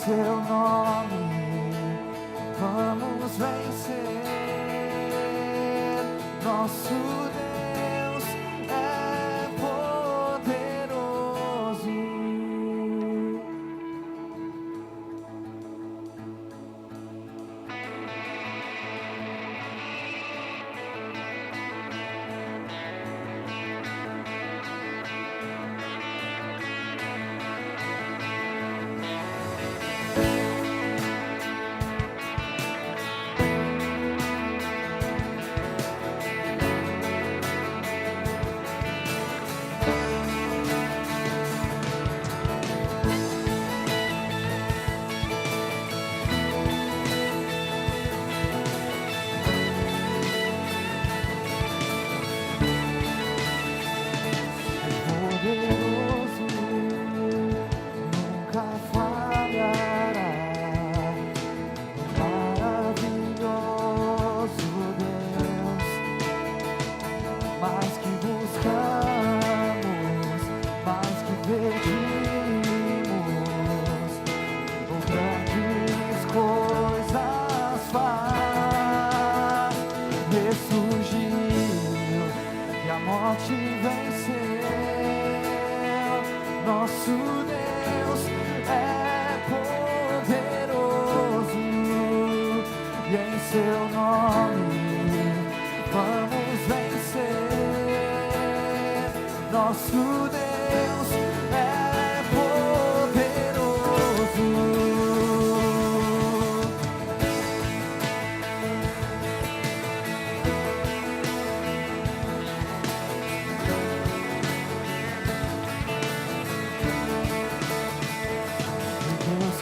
Seu nome vamos vencer. Nosso Deus é poderoso. Nosso Deus é poderoso, e em seu nome vamos vencer. Nosso Deus é poderoso.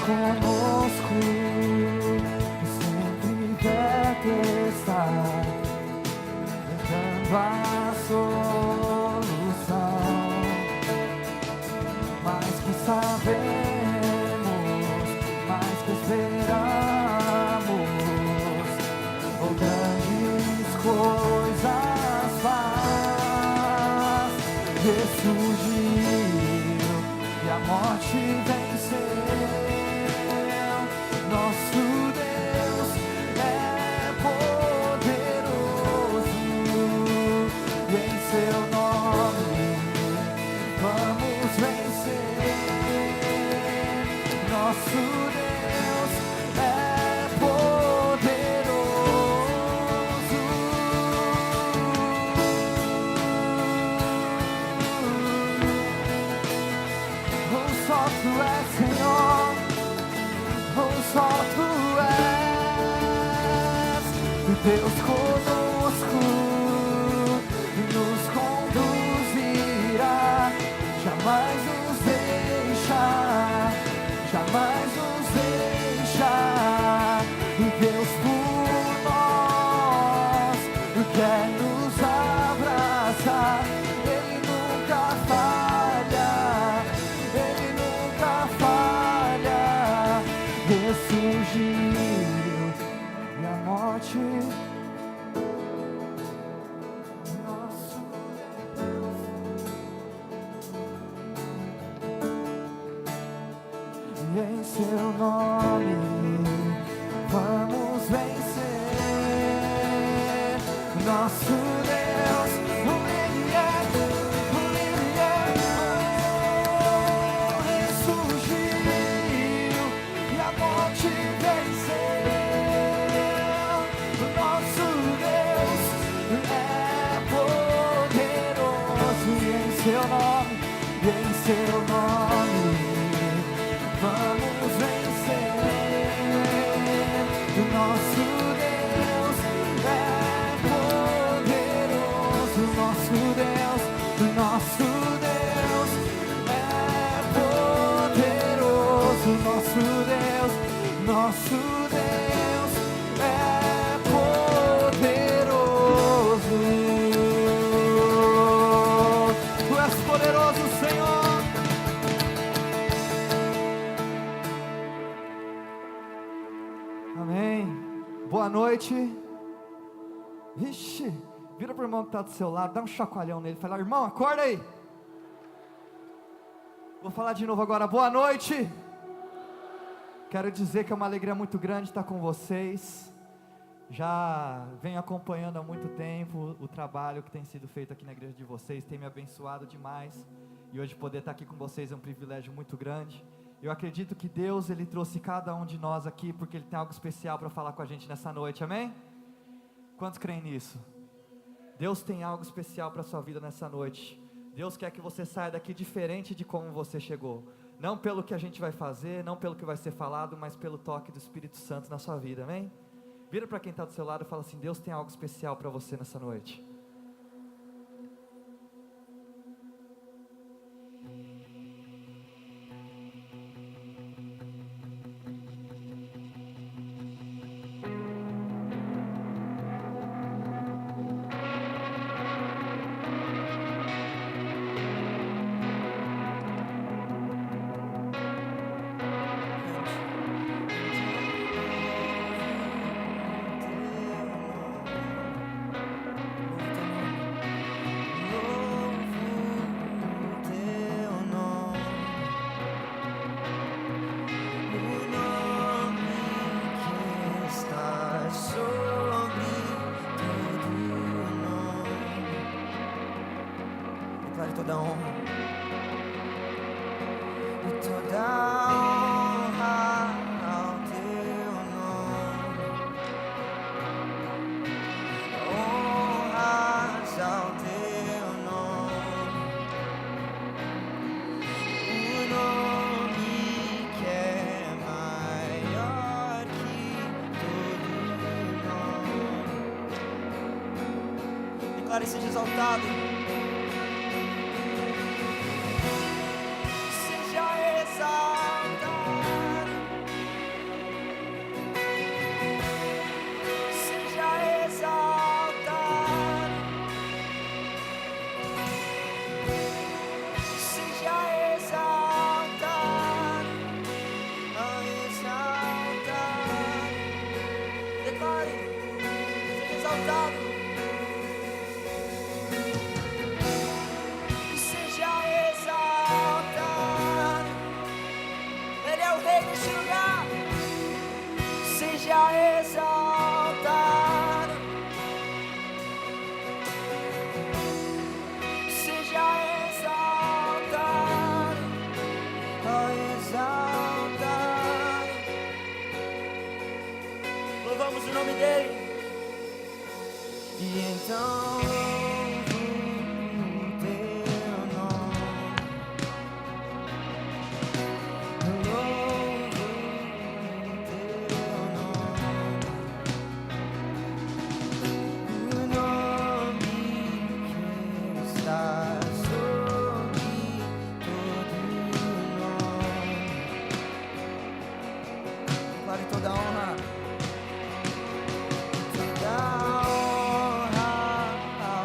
Conosco sempre deve estar, dando a solução. Mais que sabemos, mais que esperamos, ou grandes coisas faz. Ressurgiu e a morte venceu. Nosso Deus é poderoso, e em seu nome vamos vencer. Nosso Deus é poderoso. Oh, só tu és, Senhor. Só tu és Deus conosco e nos conduzirá, jamais nos deixar, jamais nos deixar. Deus por nós quer nos abraçar, Ele nunca falha, Ele nunca falha. Ressurgiu e a morte, nosso Deus, e em seu nome vamos vencer. Nosso Deus, Ele é, ressurgiu e a morte venceu. Nosso Deus é poderoso, e em seu nome, vamos vencer. Nosso Deus é poderoso. Nosso Deus é poderoso. Nosso Deus é poderoso. Tu és poderoso, Senhor. Amém. Boa noite. Ixi, vira para o irmão que está do seu lado, dá um chacoalhão nele, fala: irmão, acorda aí. Vou falar de novo agora. Boa noite. Quero dizer que é uma alegria muito grande estar com vocês. Já venho acompanhando há muito tempo o trabalho que tem sido feito aqui na igreja de vocês, tem me abençoado demais. E hoje poder estar aqui com vocês é um privilégio muito grande. Eu acredito que Deus, Ele trouxe cada um de nós aqui porque Ele tem algo especial para falar com a gente nessa noite, amém? Quantos creem nisso? Deus tem algo especial para a sua vida nessa noite. Deus quer que você saia daqui diferente de como você chegou. Não pelo que a gente vai fazer, não pelo que vai ser falado, mas pelo toque do Espírito Santo na sua vida, amém? Vira para quem está do seu lado e fala assim: Deus tem algo especial para você nessa noite. Toda honra e toda honra ao teu nome, honras ao teu nome, o nome que é maior que todo nome. Declare e seja exaltado. Louvamos o nome dele. E então o teu nome, louvo o teu nome, o nome que está sobre todo nome. Declare toda a honra. Toda honra ao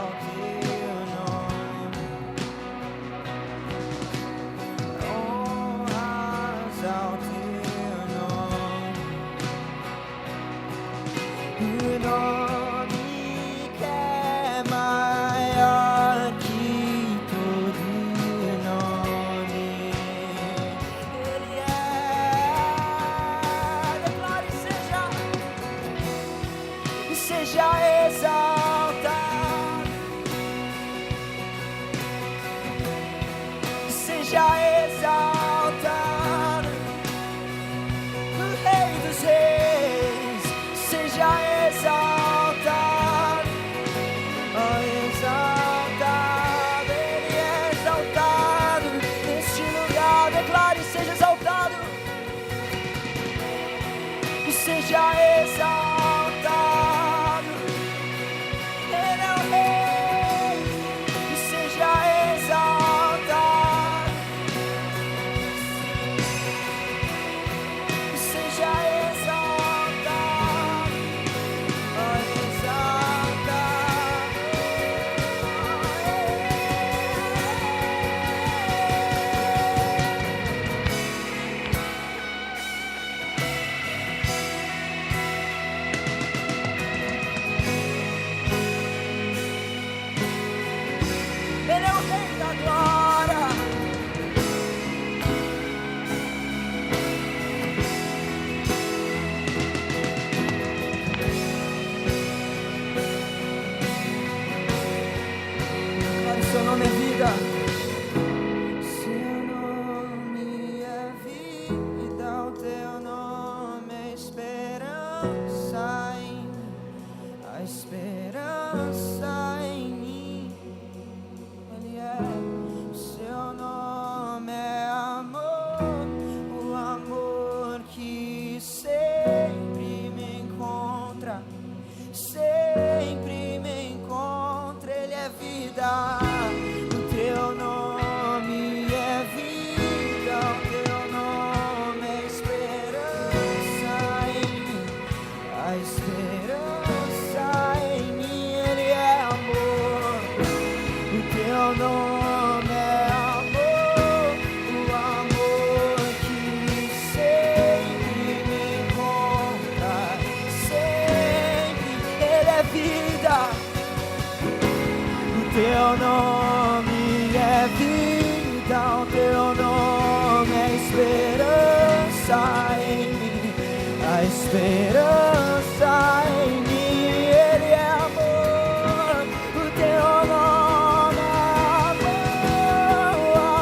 esperança em mim. Ele é amor, o teu nome é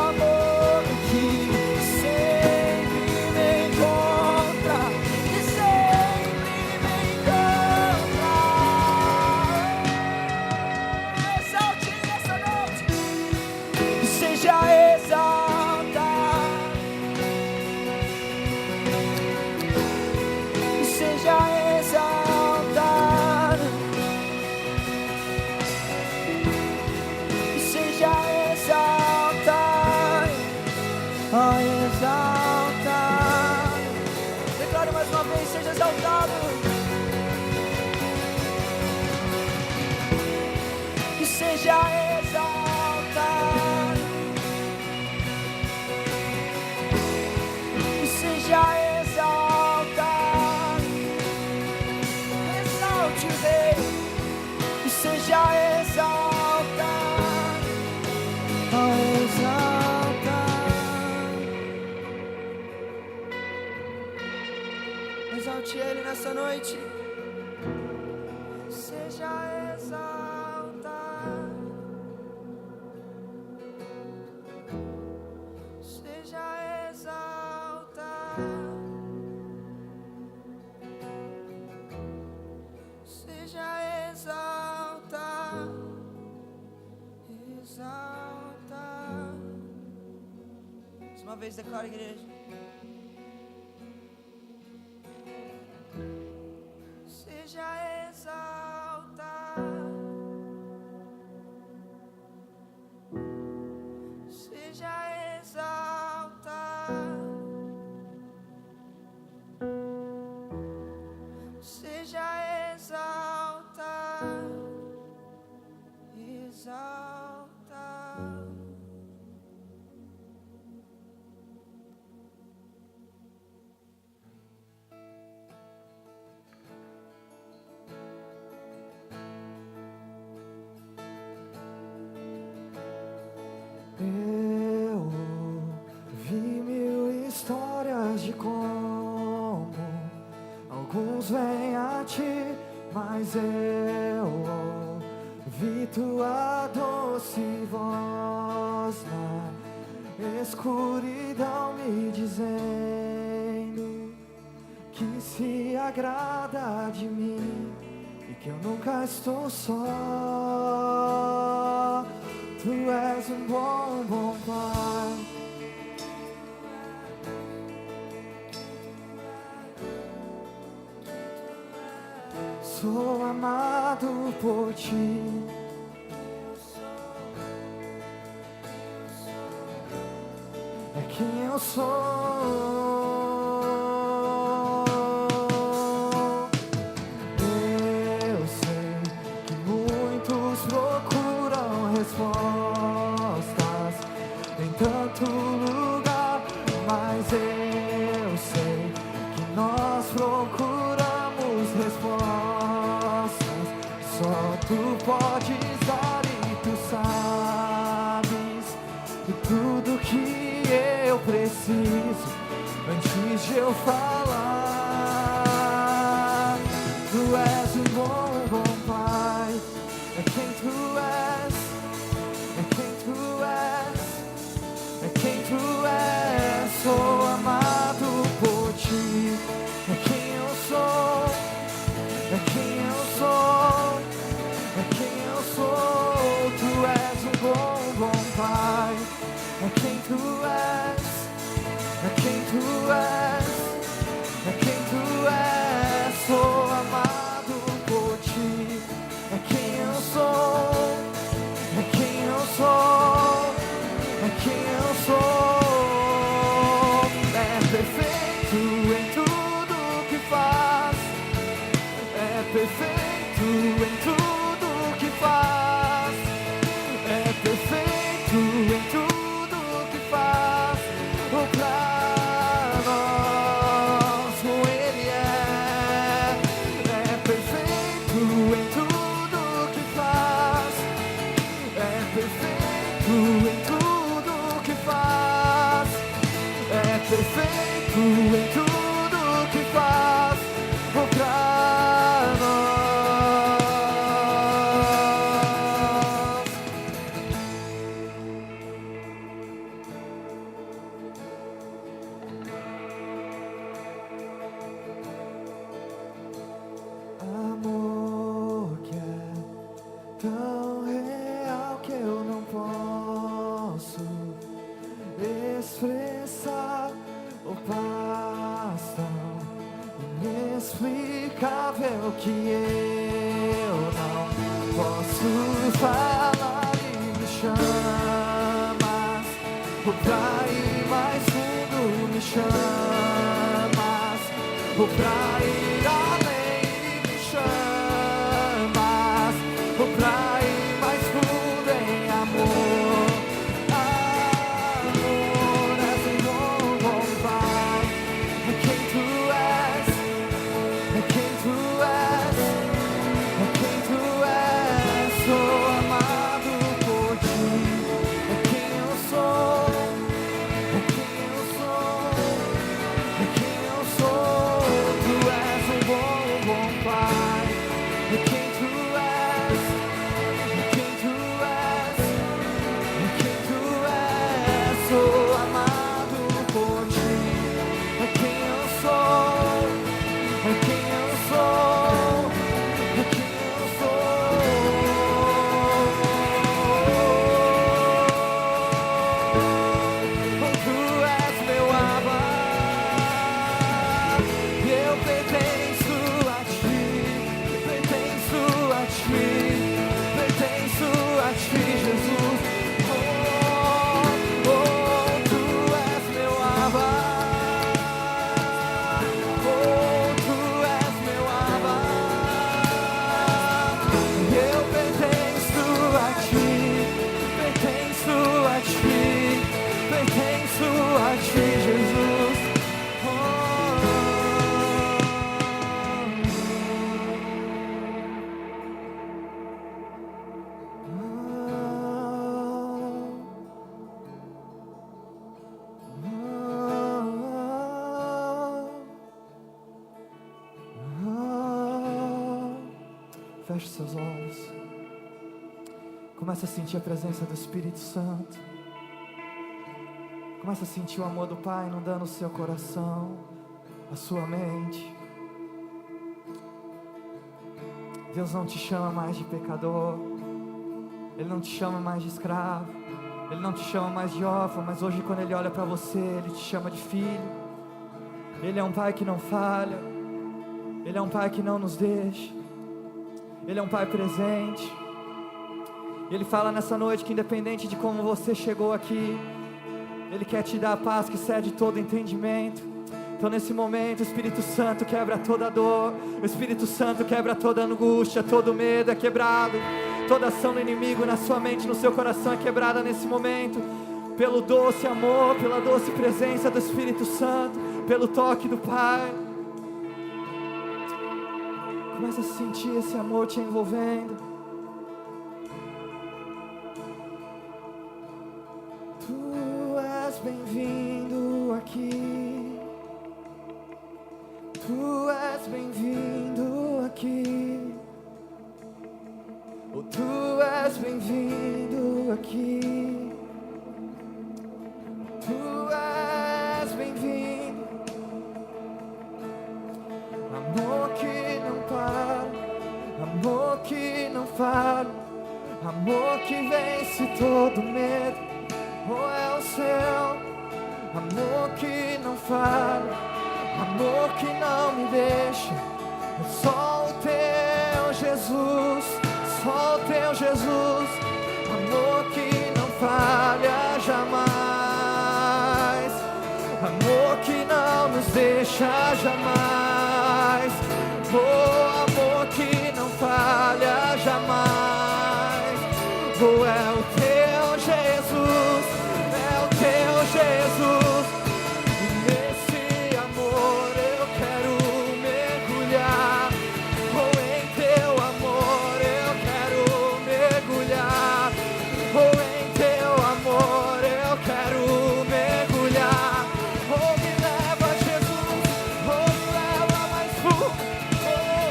amor que sempre me encontra e sempre me encontra. Exalte essa noite, seja exaltado, seja exaltado, seja exaltado, ó exaltado. Declare mais uma vez, seja exaltado. E seja exaltado, e seja exaltado. Exalte o Rei, e seja exaltado, ó exaltado. Exalte Ele nessa noite. Seja exaltado, seja exaltado, seja exaltado, exaltado. Mais uma vez declara, igreja. Seja exaltado, seja exaltado, seja exaltado, exaltado. Eu vi 1000 histórias de como alguns vêm a ti, mas eu ouvi tua doce voz na escuridão me dizendo que se agrada de mim e que eu nunca estou só. Tu és um bom, bom Pai. Sou amado por ti. É quem eu sou. Eu sei que muitos procuram respostas em tanto lugar, mas eu sei que nós procuramos respostas. Só tu podes dar e tu sabes de tudo que eu preciso antes de eu falar. Tu és um bom, bom Pai. É quem tu és. É quem tu és. É quem tu és. Sou amado por ti. É quem eu sou. É quem eu sou. É quem eu sou. Tu és um bom, bom Pai. É quem tu és. É quem tu és. É quem tu és. Sou amado por ti. É quem eu sou. É quem eu sou. É quem eu sou. É perfeito em tudo que faz. É perfeito em tudo que faz. É perfeito em tudo que faz. Oh, pra nós, oh, Ele é perfeito em tudo que faz. É perfeito em tudo que faz. É perfeito em tudo que faz. Amor que é tão real que eu não posso expressar, o paz tão inexplicável que eu não posso falar, e me chamas pra ir mais fundo, me chamas pra ir além, me chamas pra ir mais fundo em amor. Amor, és um bom Pai, é quem tu és, é quem tu és, é quem tu és. Sou amado por ti, é quem eu sou, é quem eu sou, é quem eu sou. Tu és um bom Pai, é quem tu és, é quem tu és, é quem tu és. Sou amado por ti, é quem eu sou, é quem eu sou, é quem eu sou. Tu és meu Abba, eu pertenço a ti, pertenço a ti, pertenço a ti, Jesus. Oh, tu és meu Abba, oh, tu és meu Abba, eu pertenço a ti, pertenço a ti, pertenço a ti, Jesus. Feche seus olhos. Começa a sentir a presença do Espírito Santo. Começa a sentir o amor do Pai inundando o seu coração, a sua mente. Deus não te chama mais de pecador, Ele não te chama mais de escravo, Ele não te chama mais de órfão, mas hoje quando Ele olha para você, Ele te chama de filho. Ele é um Pai que não falha, Ele é um Pai que não nos deixa, Ele é um Pai presente. Ele fala nessa noite que independente de como você chegou aqui, Ele quer te dar a paz que excede todo entendimento. Então nesse momento o Espírito Santo quebra toda dor, o Espírito Santo quebra toda angústia, todo medo é quebrado, toda ação do inimigo na sua mente, no seu coração é quebrada nesse momento, pelo doce amor, pela doce presença do Espírito Santo, pelo toque do Pai. Começa a sentir esse amor te envolvendo. Tu és bem-vindo aqui. Tu és bem-vindo aqui. Oh, tu és bem-vindo aqui. Tu és bem-vindo. Amor que não para, amor que não falha, amor que vence todo medo. Oh, é o seu amor que não falha, amor que não me deixa. É só o teu Jesus, só o teu Jesus. Amor que não falha jamais, amor que não nos deixa jamais. Oh, amor que não falha jamais. Oh, é o teu Jesus, é o teu Jesus. E nesse amor eu quero mergulhar. Oh, em teu amor eu quero mergulhar. Oh, em teu amor eu quero mergulhar. Oh, me leva, Jesus, oh, me leva mais fundo. Oh,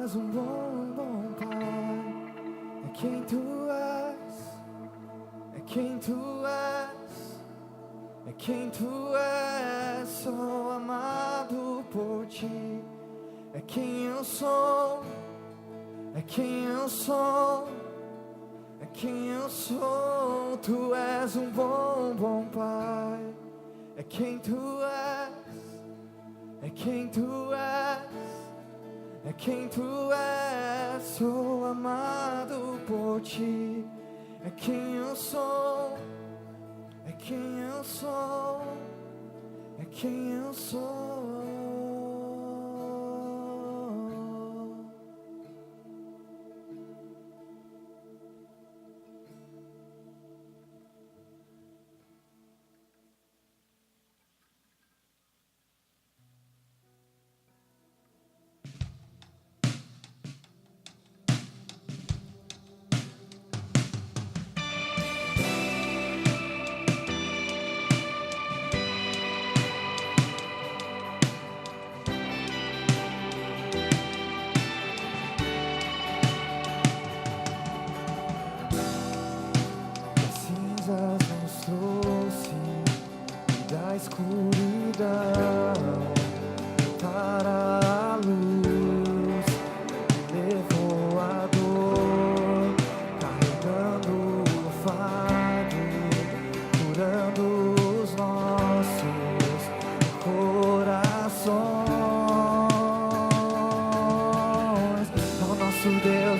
és um bom Pai. É quem Tu és, é quem Tu és, é quem Tu és. Sou amado por Ti. É quem eu sou, é quem eu sou, é quem eu sou. Tu és um bom Pai. É quem Tu és, é quem Tu és, é quem Tu és. Sou amado por Ti. É quem eu sou, é quem eu sou, é quem eu sou.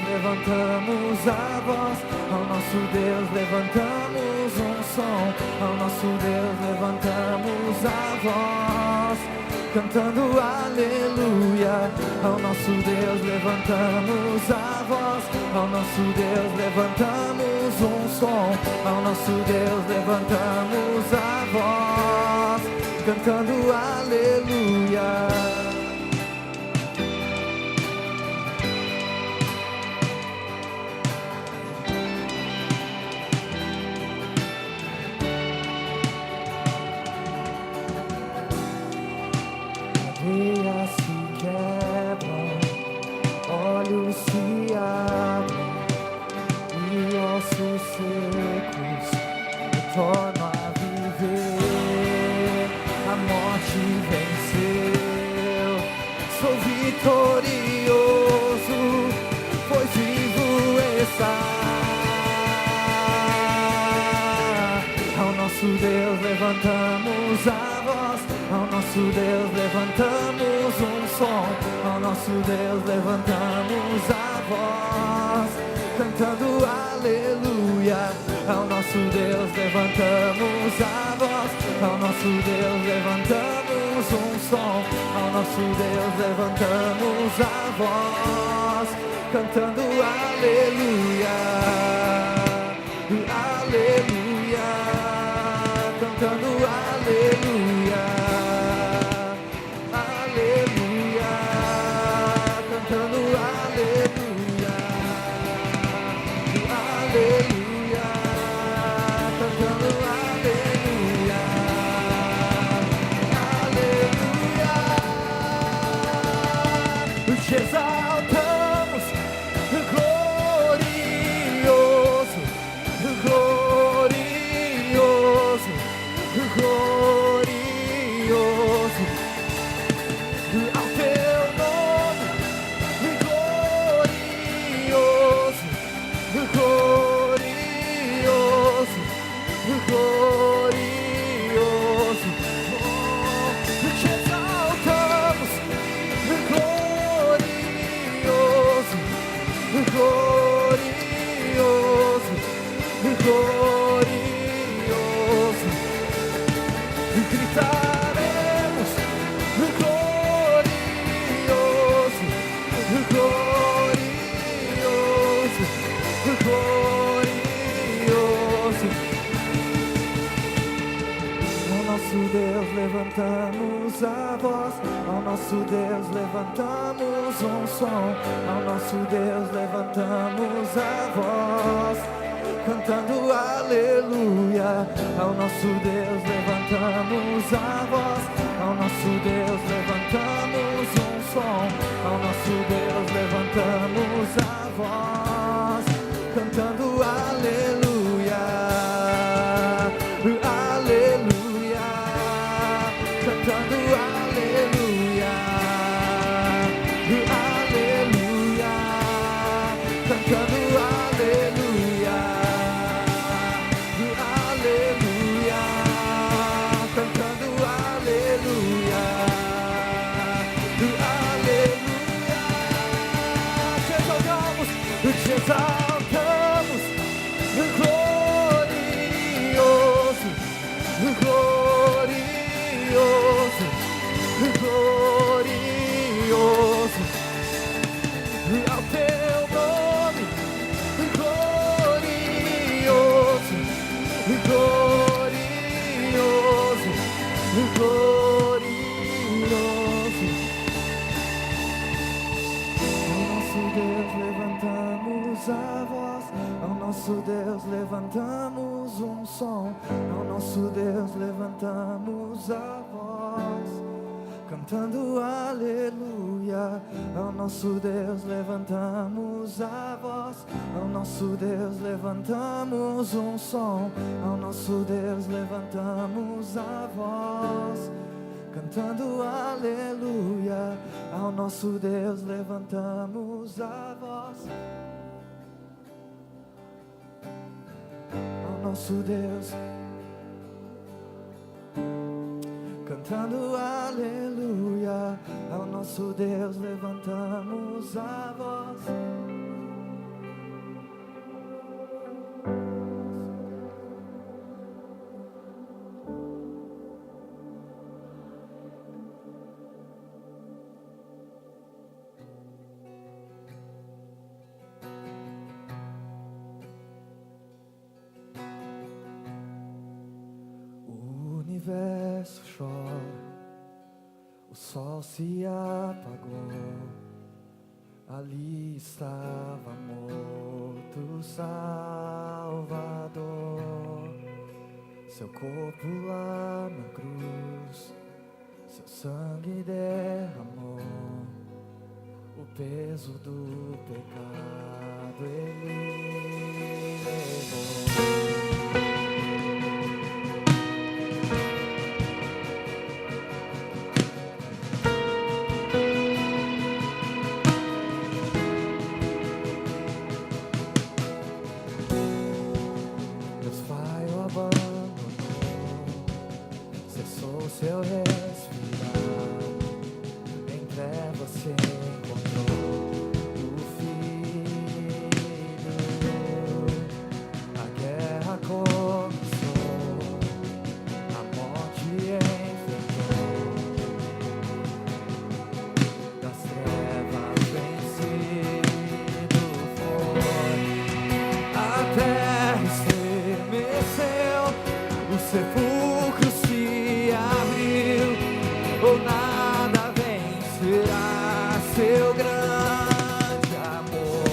Levantamos a voz, ao nosso Deus levantamos um som, ao nosso Deus levantamos a voz, cantando aleluia. Ao nosso Deus levantamos a voz, ao nosso Deus levantamos um som, ao nosso Deus levantamos a voz, cantando aleluia. Cadeias se quebram, olhos se abrem e ossos secos retornam a viver. A morte venceu, sou vitorioso, pois vivo está. Ao nosso Deus levantamos a voz, ao nosso Deus levantamos um som, ao nosso Deus levantamos a voz, cantando aleluia. Ao nosso Deus levantamos a voz, ao nosso Deus levantamos um som, ao nosso Deus levantamos a voz, cantando aleluia, aleluia, cantando aleluia. Te exaltamos, glorioso, glorioso, glorioso, ao teu nome, glorioso, glorioso, glorioso, te exaltamos, glorioso, glorioso, e gritaremos glorioso, glorioso, glorioso. Ao nosso Deus levantamos a voz, ao nosso Deus levantamos um som, ao nosso Deus levantamos a voz, cantando aleluia. Ao nosso Deus levantamos a voz, ao nosso Deus levantamos um som, ao nosso Deus levantamos levantamos a voz, cantando aleluia, aleluia, cantando aleluia, aleluia, cantando aleluia, aleluia, cantando aleluia, aleluia, te exaltamos, glorioso, glorioso, glorioso, ao teu nome, glorioso, glorioso, glorioso. Ao nosso Deus levantamos a voz, ao nosso Deus levantamos um som, ao nosso Deus levantamos a voz, cantando aleluia. Ao nosso Deus levantamos a voz, ao nosso Deus levantamos um som, ao nosso Deus levantamos a voz, cantando aleluia. Ao nosso Deus levantamos a voz, ao nosso Deus cantando aleluia. Ao nosso Deus levantamos a voz, o universo chora, o sol se apagou, ali estava morto o Salvador, seu corpo lá na cruz, seu sangue derramou, o peso do pecado ele levou. Seu respirar, em trevas se encontrou o Filho. A guerra começou, a morte enfrentou, das trevas vencido foi. A terra estremeceu, o sepulcro se abriu, ou nada vencerá seu grande amor.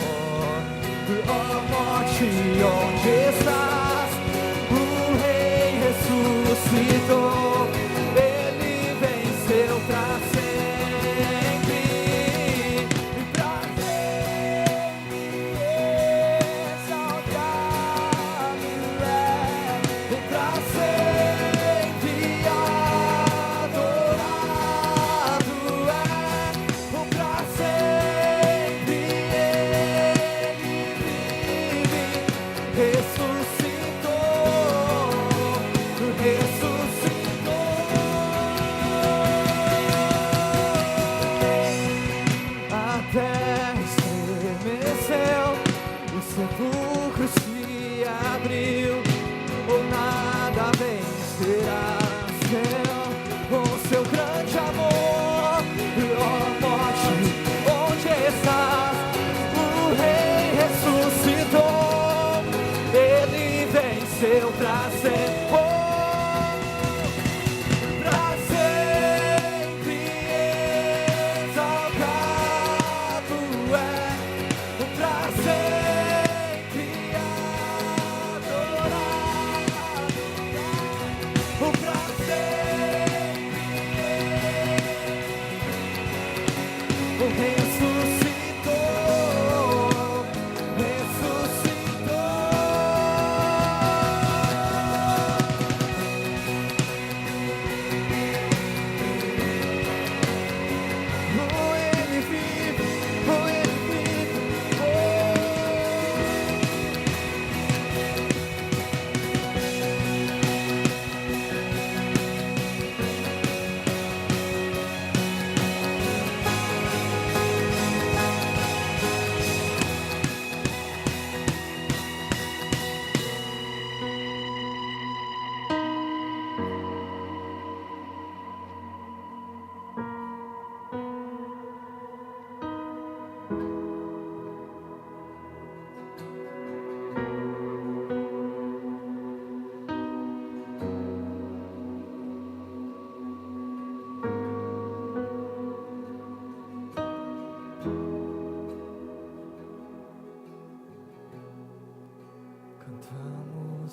Ó morte, onde estás? O Rei ressuscitou, ele venceu pra sempre, e pra sempre exaltado é, e pra sempre adorado é, o pra sempre ele vive, ressuscitou, ressuscitou. A terra estremeceu, o sepulcro se abriu, ou nada vencerá com seu grande amor. Ó morte, onde estás? O Rei ressuscitou, ele venceu pra sempre. Pra sempre exaltado é, pra sempre adorado é, pra sempre ressuscitou.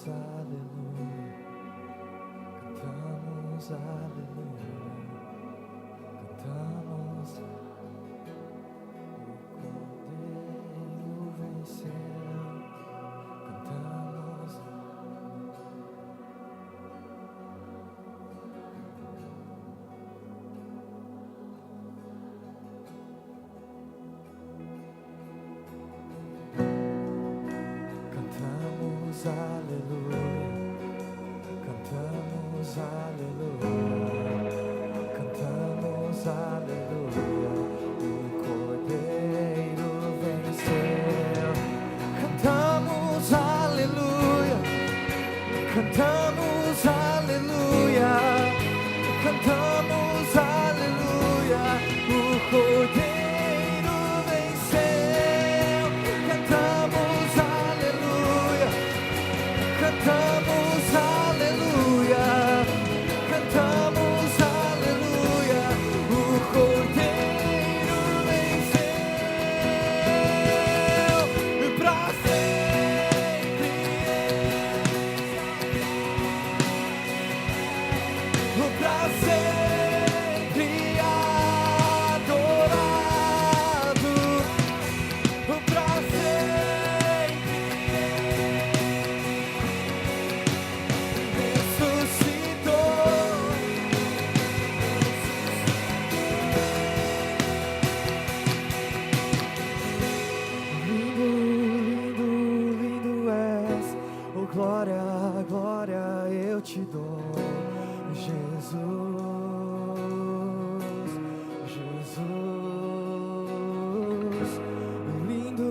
aleluia, cantamos aleluia, cantamos. O Cordeiro venceu, cantamos. Cantamos aleluia, cantamos aleluia, cantamos aleluia, o Cordeiro venceu. Cantamos aleluia, cantamos aleluia, cantamos aleluia, o Cordeiro venceu. Cantamos aleluia, cantamos aleluia, cantamos aleluia, o Cordeiro venceu. Pra sempre, pra sempre adorado, pra sempre ressuscitou. Lindo, lindo, lindo és, oh glória, glória eu te dou, Jesus, Jesus. Lindo,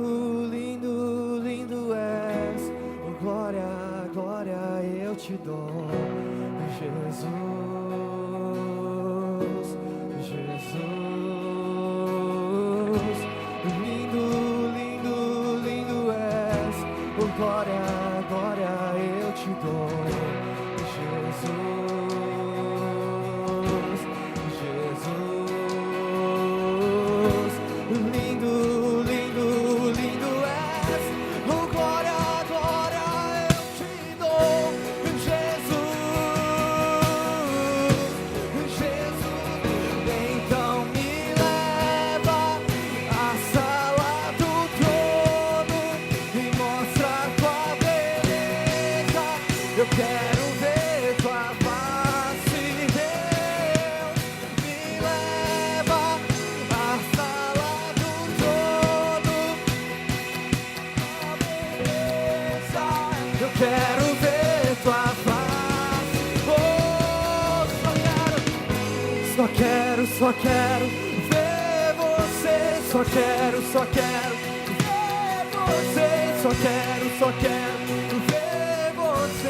lindo, lindo és, oh glória, glória eu te dou, Jesus, Jesus. Lindo, lindo, lindo és, oh glória, glória eu te dou, Jesus, Jesus. Lindo, lindo, lindo és, oh glória, glória eu te dou, Jesus, Jesus. Então me leva à sala do trono e mostra tua beleza. Eu quero ver tua face, Deus. Me leva à sala do trono, tua beleza. Eu quero ver tua face. Oh, só quero ver você. Só quero ver você. Só quero ver você. Só quero ver você.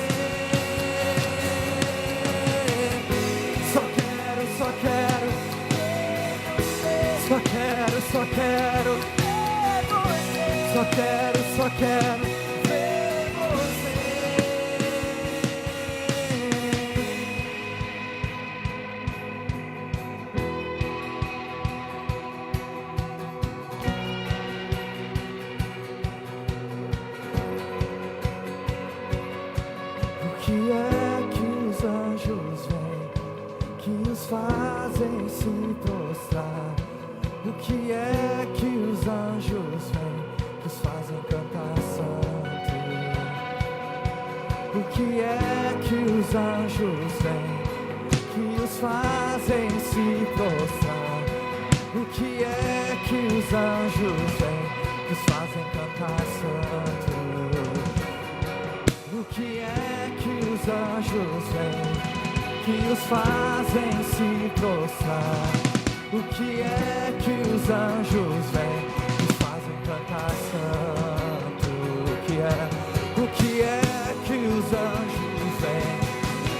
O que é que os anjos veem, que os fazem se prostrar? O que é que os anjos veem, que os fazem cantar santo? O que é que os anjos veem, que os fazem se prostrar? O que é que os anjos veem, que os fazem cantar santo? O que é que os anjos veem, que os fazem se prostrar? O que é que os anjos veem, que os fazem cantar santo? O que é que os anjos veem,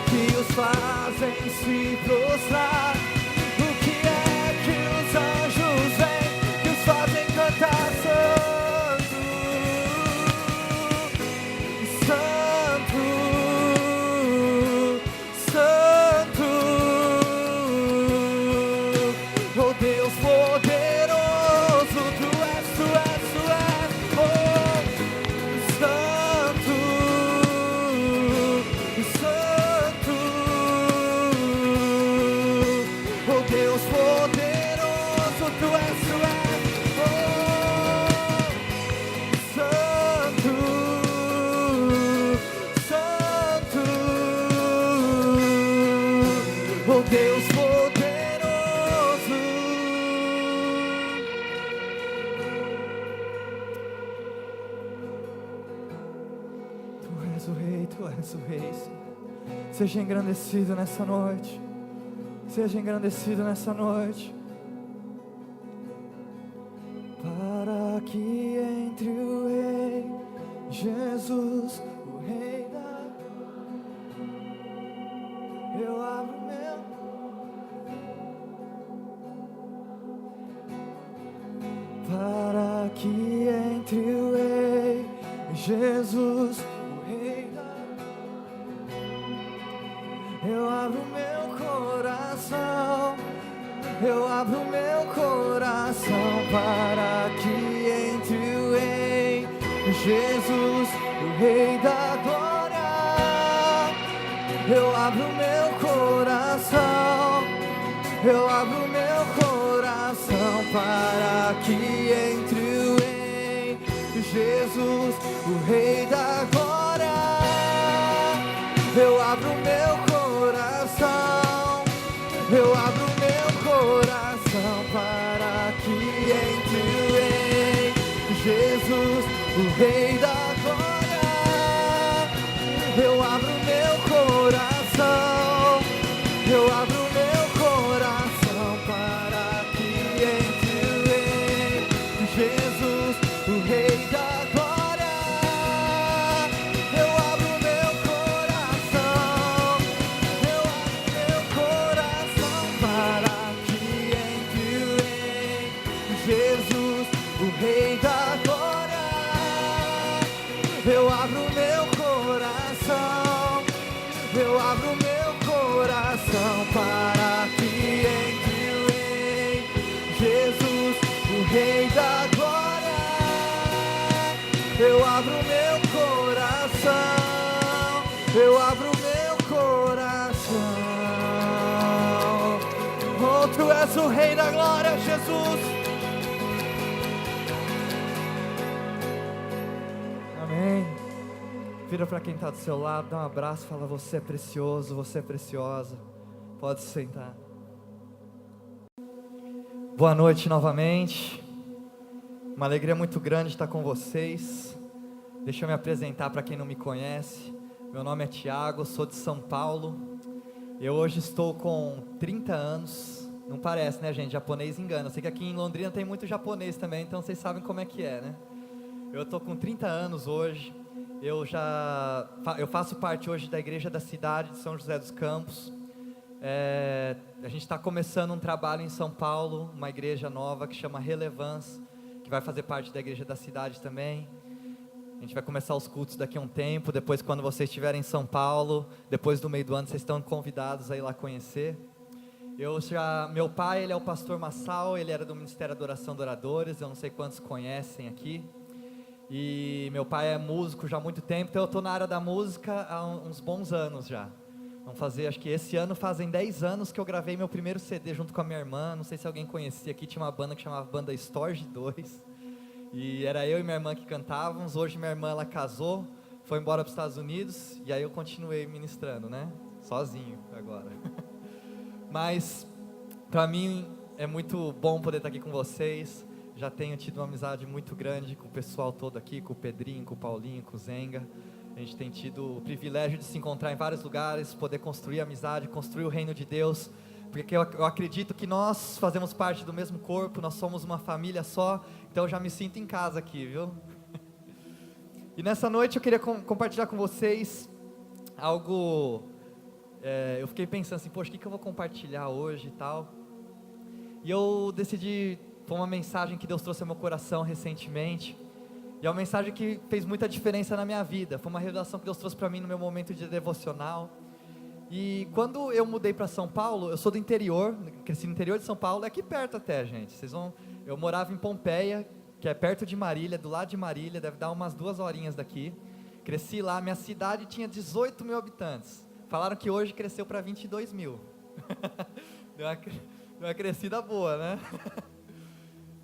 que os fazem se prostrar? O que é que os anjos veem, que os fazem cantar santo? Santo, santo, oh Deus poderoso. Oh Deus poderoso, Tu és o Rei, Tu és o Rei, Senhor. Seja engrandecido nessa noite, seja engrandecido nessa noite, para que entre o Rei, Jesus, o Rei da eu abro meu, para que entre o Rei, Jesus, o Rei da eu abro meu coração, eu abro meu coração, para que entre o Rei, Jesus, o Rei da glória. Eu abro meu coração, eu abro meu coração, para que entre o Rei, Jesus, o Rei da glória. Eu abro meu coração, eu abro meu coração, para que entre o Rei, Jesus, o Rei da glória. Eu abro meu coração, eu abro meu coração, para que entre o Rei, Jesus, o Rei da glória. Eu abro meu coração, eu abro meu coração, para que entre o Rei, Jesus, o Rei da glória. Eu abro meu coração, eu abro meu coração, para que entre o Rei, Jesus, o Rei da glória. Eu abro meu coração, eu abro meu coração. Oh, Tu és o Rei da glória, Jesus. Amém. Vira para quem está do seu lado, dá um abraço, fala: você é precioso, você é preciosa. Pode se sentar. Boa noite novamente. Uma alegria muito grande estar com vocês. Deixa eu me apresentar para quem não me conhece. Meu nome é Tiago, sou de São Paulo. Eu hoje estou com 30 anos. Não parece, né, gente? Japonês engana. Eu sei que aqui em Londrina tem muito japonês também, então vocês sabem como é que é, né? Eu estou com 30 anos hoje. Eu faço parte hoje da igreja da cidade de São José dos Campos. A gente está começando um trabalho em São Paulo, uma igreja nova que chama Relevance, que vai fazer parte da igreja da cidade também. A gente vai começar os cultos daqui a um tempo. Depois, quando vocês estiverem em São Paulo, depois do meio do ano, vocês estão convidados a ir lá conhecer. Meu pai, ele é o pastor Massal, ele era do Ministério Adoração de Oradores, eu não sei quantos conhecem aqui. E meu pai é músico já há muito tempo, então eu estou na área da música há uns bons anos já. Vamos fazer, acho que esse ano fazem 10 anos que eu gravei meu primeiro CD junto com a minha irmã. Não sei se alguém conhecia aqui, tinha uma banda que chamava Banda Storge 2. E era eu e minha irmã que cantávamos. Hoje minha irmã, ela casou, foi embora para os Estados Unidos, e aí eu continuei ministrando, né? Sozinho agora. Mas para mim é muito bom poder estar aqui com vocês. Já tenho tido uma amizade muito grande com o pessoal todo aqui, com o Pedrinho, com o Paulinho, com o Zenga. A gente tem tido o privilégio de se encontrar em vários lugares, poder construir amizade, construir o reino de Deus, porque eu acredito que nós fazemos parte do mesmo corpo, nós somos uma família só, então eu já me sinto em casa aqui, viu? E nessa noite eu queria compartilhar com vocês algo, eu fiquei pensando assim, poxa, o que eu vou compartilhar hoje e tal, e eu decidi, foi uma mensagem que Deus trouxe ao meu coração recentemente, e é uma mensagem que fez muita diferença na minha vida. Foi uma revelação que Deus trouxe para mim no meu momento de devocional. E quando eu mudei para São Paulo, eu sou do interior, cresci no interior de São Paulo, é aqui perto até, gente. Eu morava em Pompeia, que é perto de Marília, do lado de Marília, deve dar umas 2 horinhas daqui. Cresci lá, minha cidade tinha 18 mil habitantes. Falaram que hoje cresceu para 22 mil. Deu uma crescida boa, né?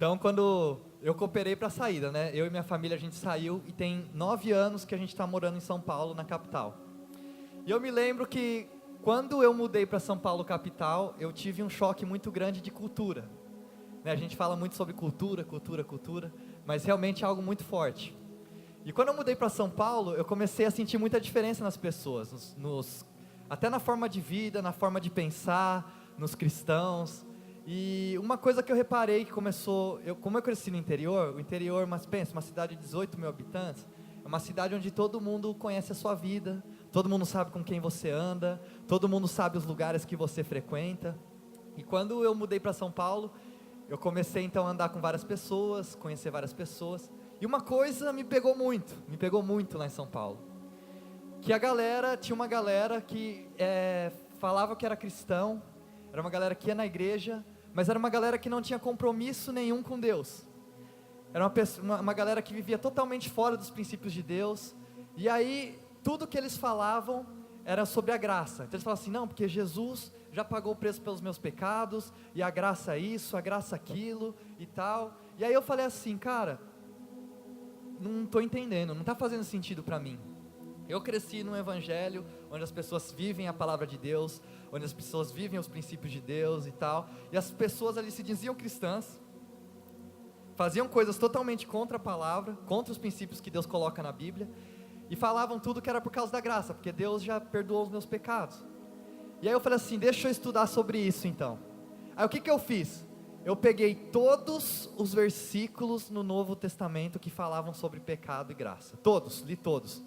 Então, quando eu cooperei para a saída, né? Eu e minha família, a gente saiu e tem 9 anos que a gente está morando em São Paulo, na capital. E eu me lembro que quando eu mudei para São Paulo, capital, eu tive um choque muito grande de cultura. Né? A gente fala muito sobre cultura, mas realmente é algo muito forte. E quando eu mudei para São Paulo, eu comecei a sentir muita diferença nas pessoas, até na forma de vida, na forma de pensar, nos cristãos. E uma coisa que eu reparei que como eu cresci no interior, mas pensa, uma cidade de 18 mil habitantes, é uma cidade onde todo mundo conhece a sua vida, todo mundo sabe com quem você anda, todo mundo sabe os lugares que você frequenta. E quando eu mudei para São Paulo, eu comecei então a andar com várias pessoas, conhecer várias pessoas, e uma coisa me pegou muito lá em São Paulo, que tinha uma galera que falava que era cristão, era uma galera que ia na igreja, mas era uma galera que não tinha compromisso nenhum com Deus, era uma galera que vivia totalmente fora dos princípios de Deus, e aí tudo que eles falavam era sobre a graça. Então eles falavam assim, não, porque Jesus já pagou o preço pelos meus pecados, e a graça é isso, a graça aquilo, e tal. E aí eu falei assim, cara, não estou entendendo, não está fazendo sentido para mim. Eu cresci num evangelho, onde as pessoas vivem a palavra de Deus, onde as pessoas vivem os princípios de Deus e tal, e as pessoas ali se diziam cristãs, faziam coisas totalmente contra a palavra, contra os princípios que Deus coloca na Bíblia, e falavam tudo que era por causa da graça, porque Deus já perdoou os meus pecados. E aí eu falei assim, deixa eu estudar sobre isso então. Aí o que eu fiz? Eu peguei todos os versículos no Novo Testamento que falavam sobre pecado e graça, li todos.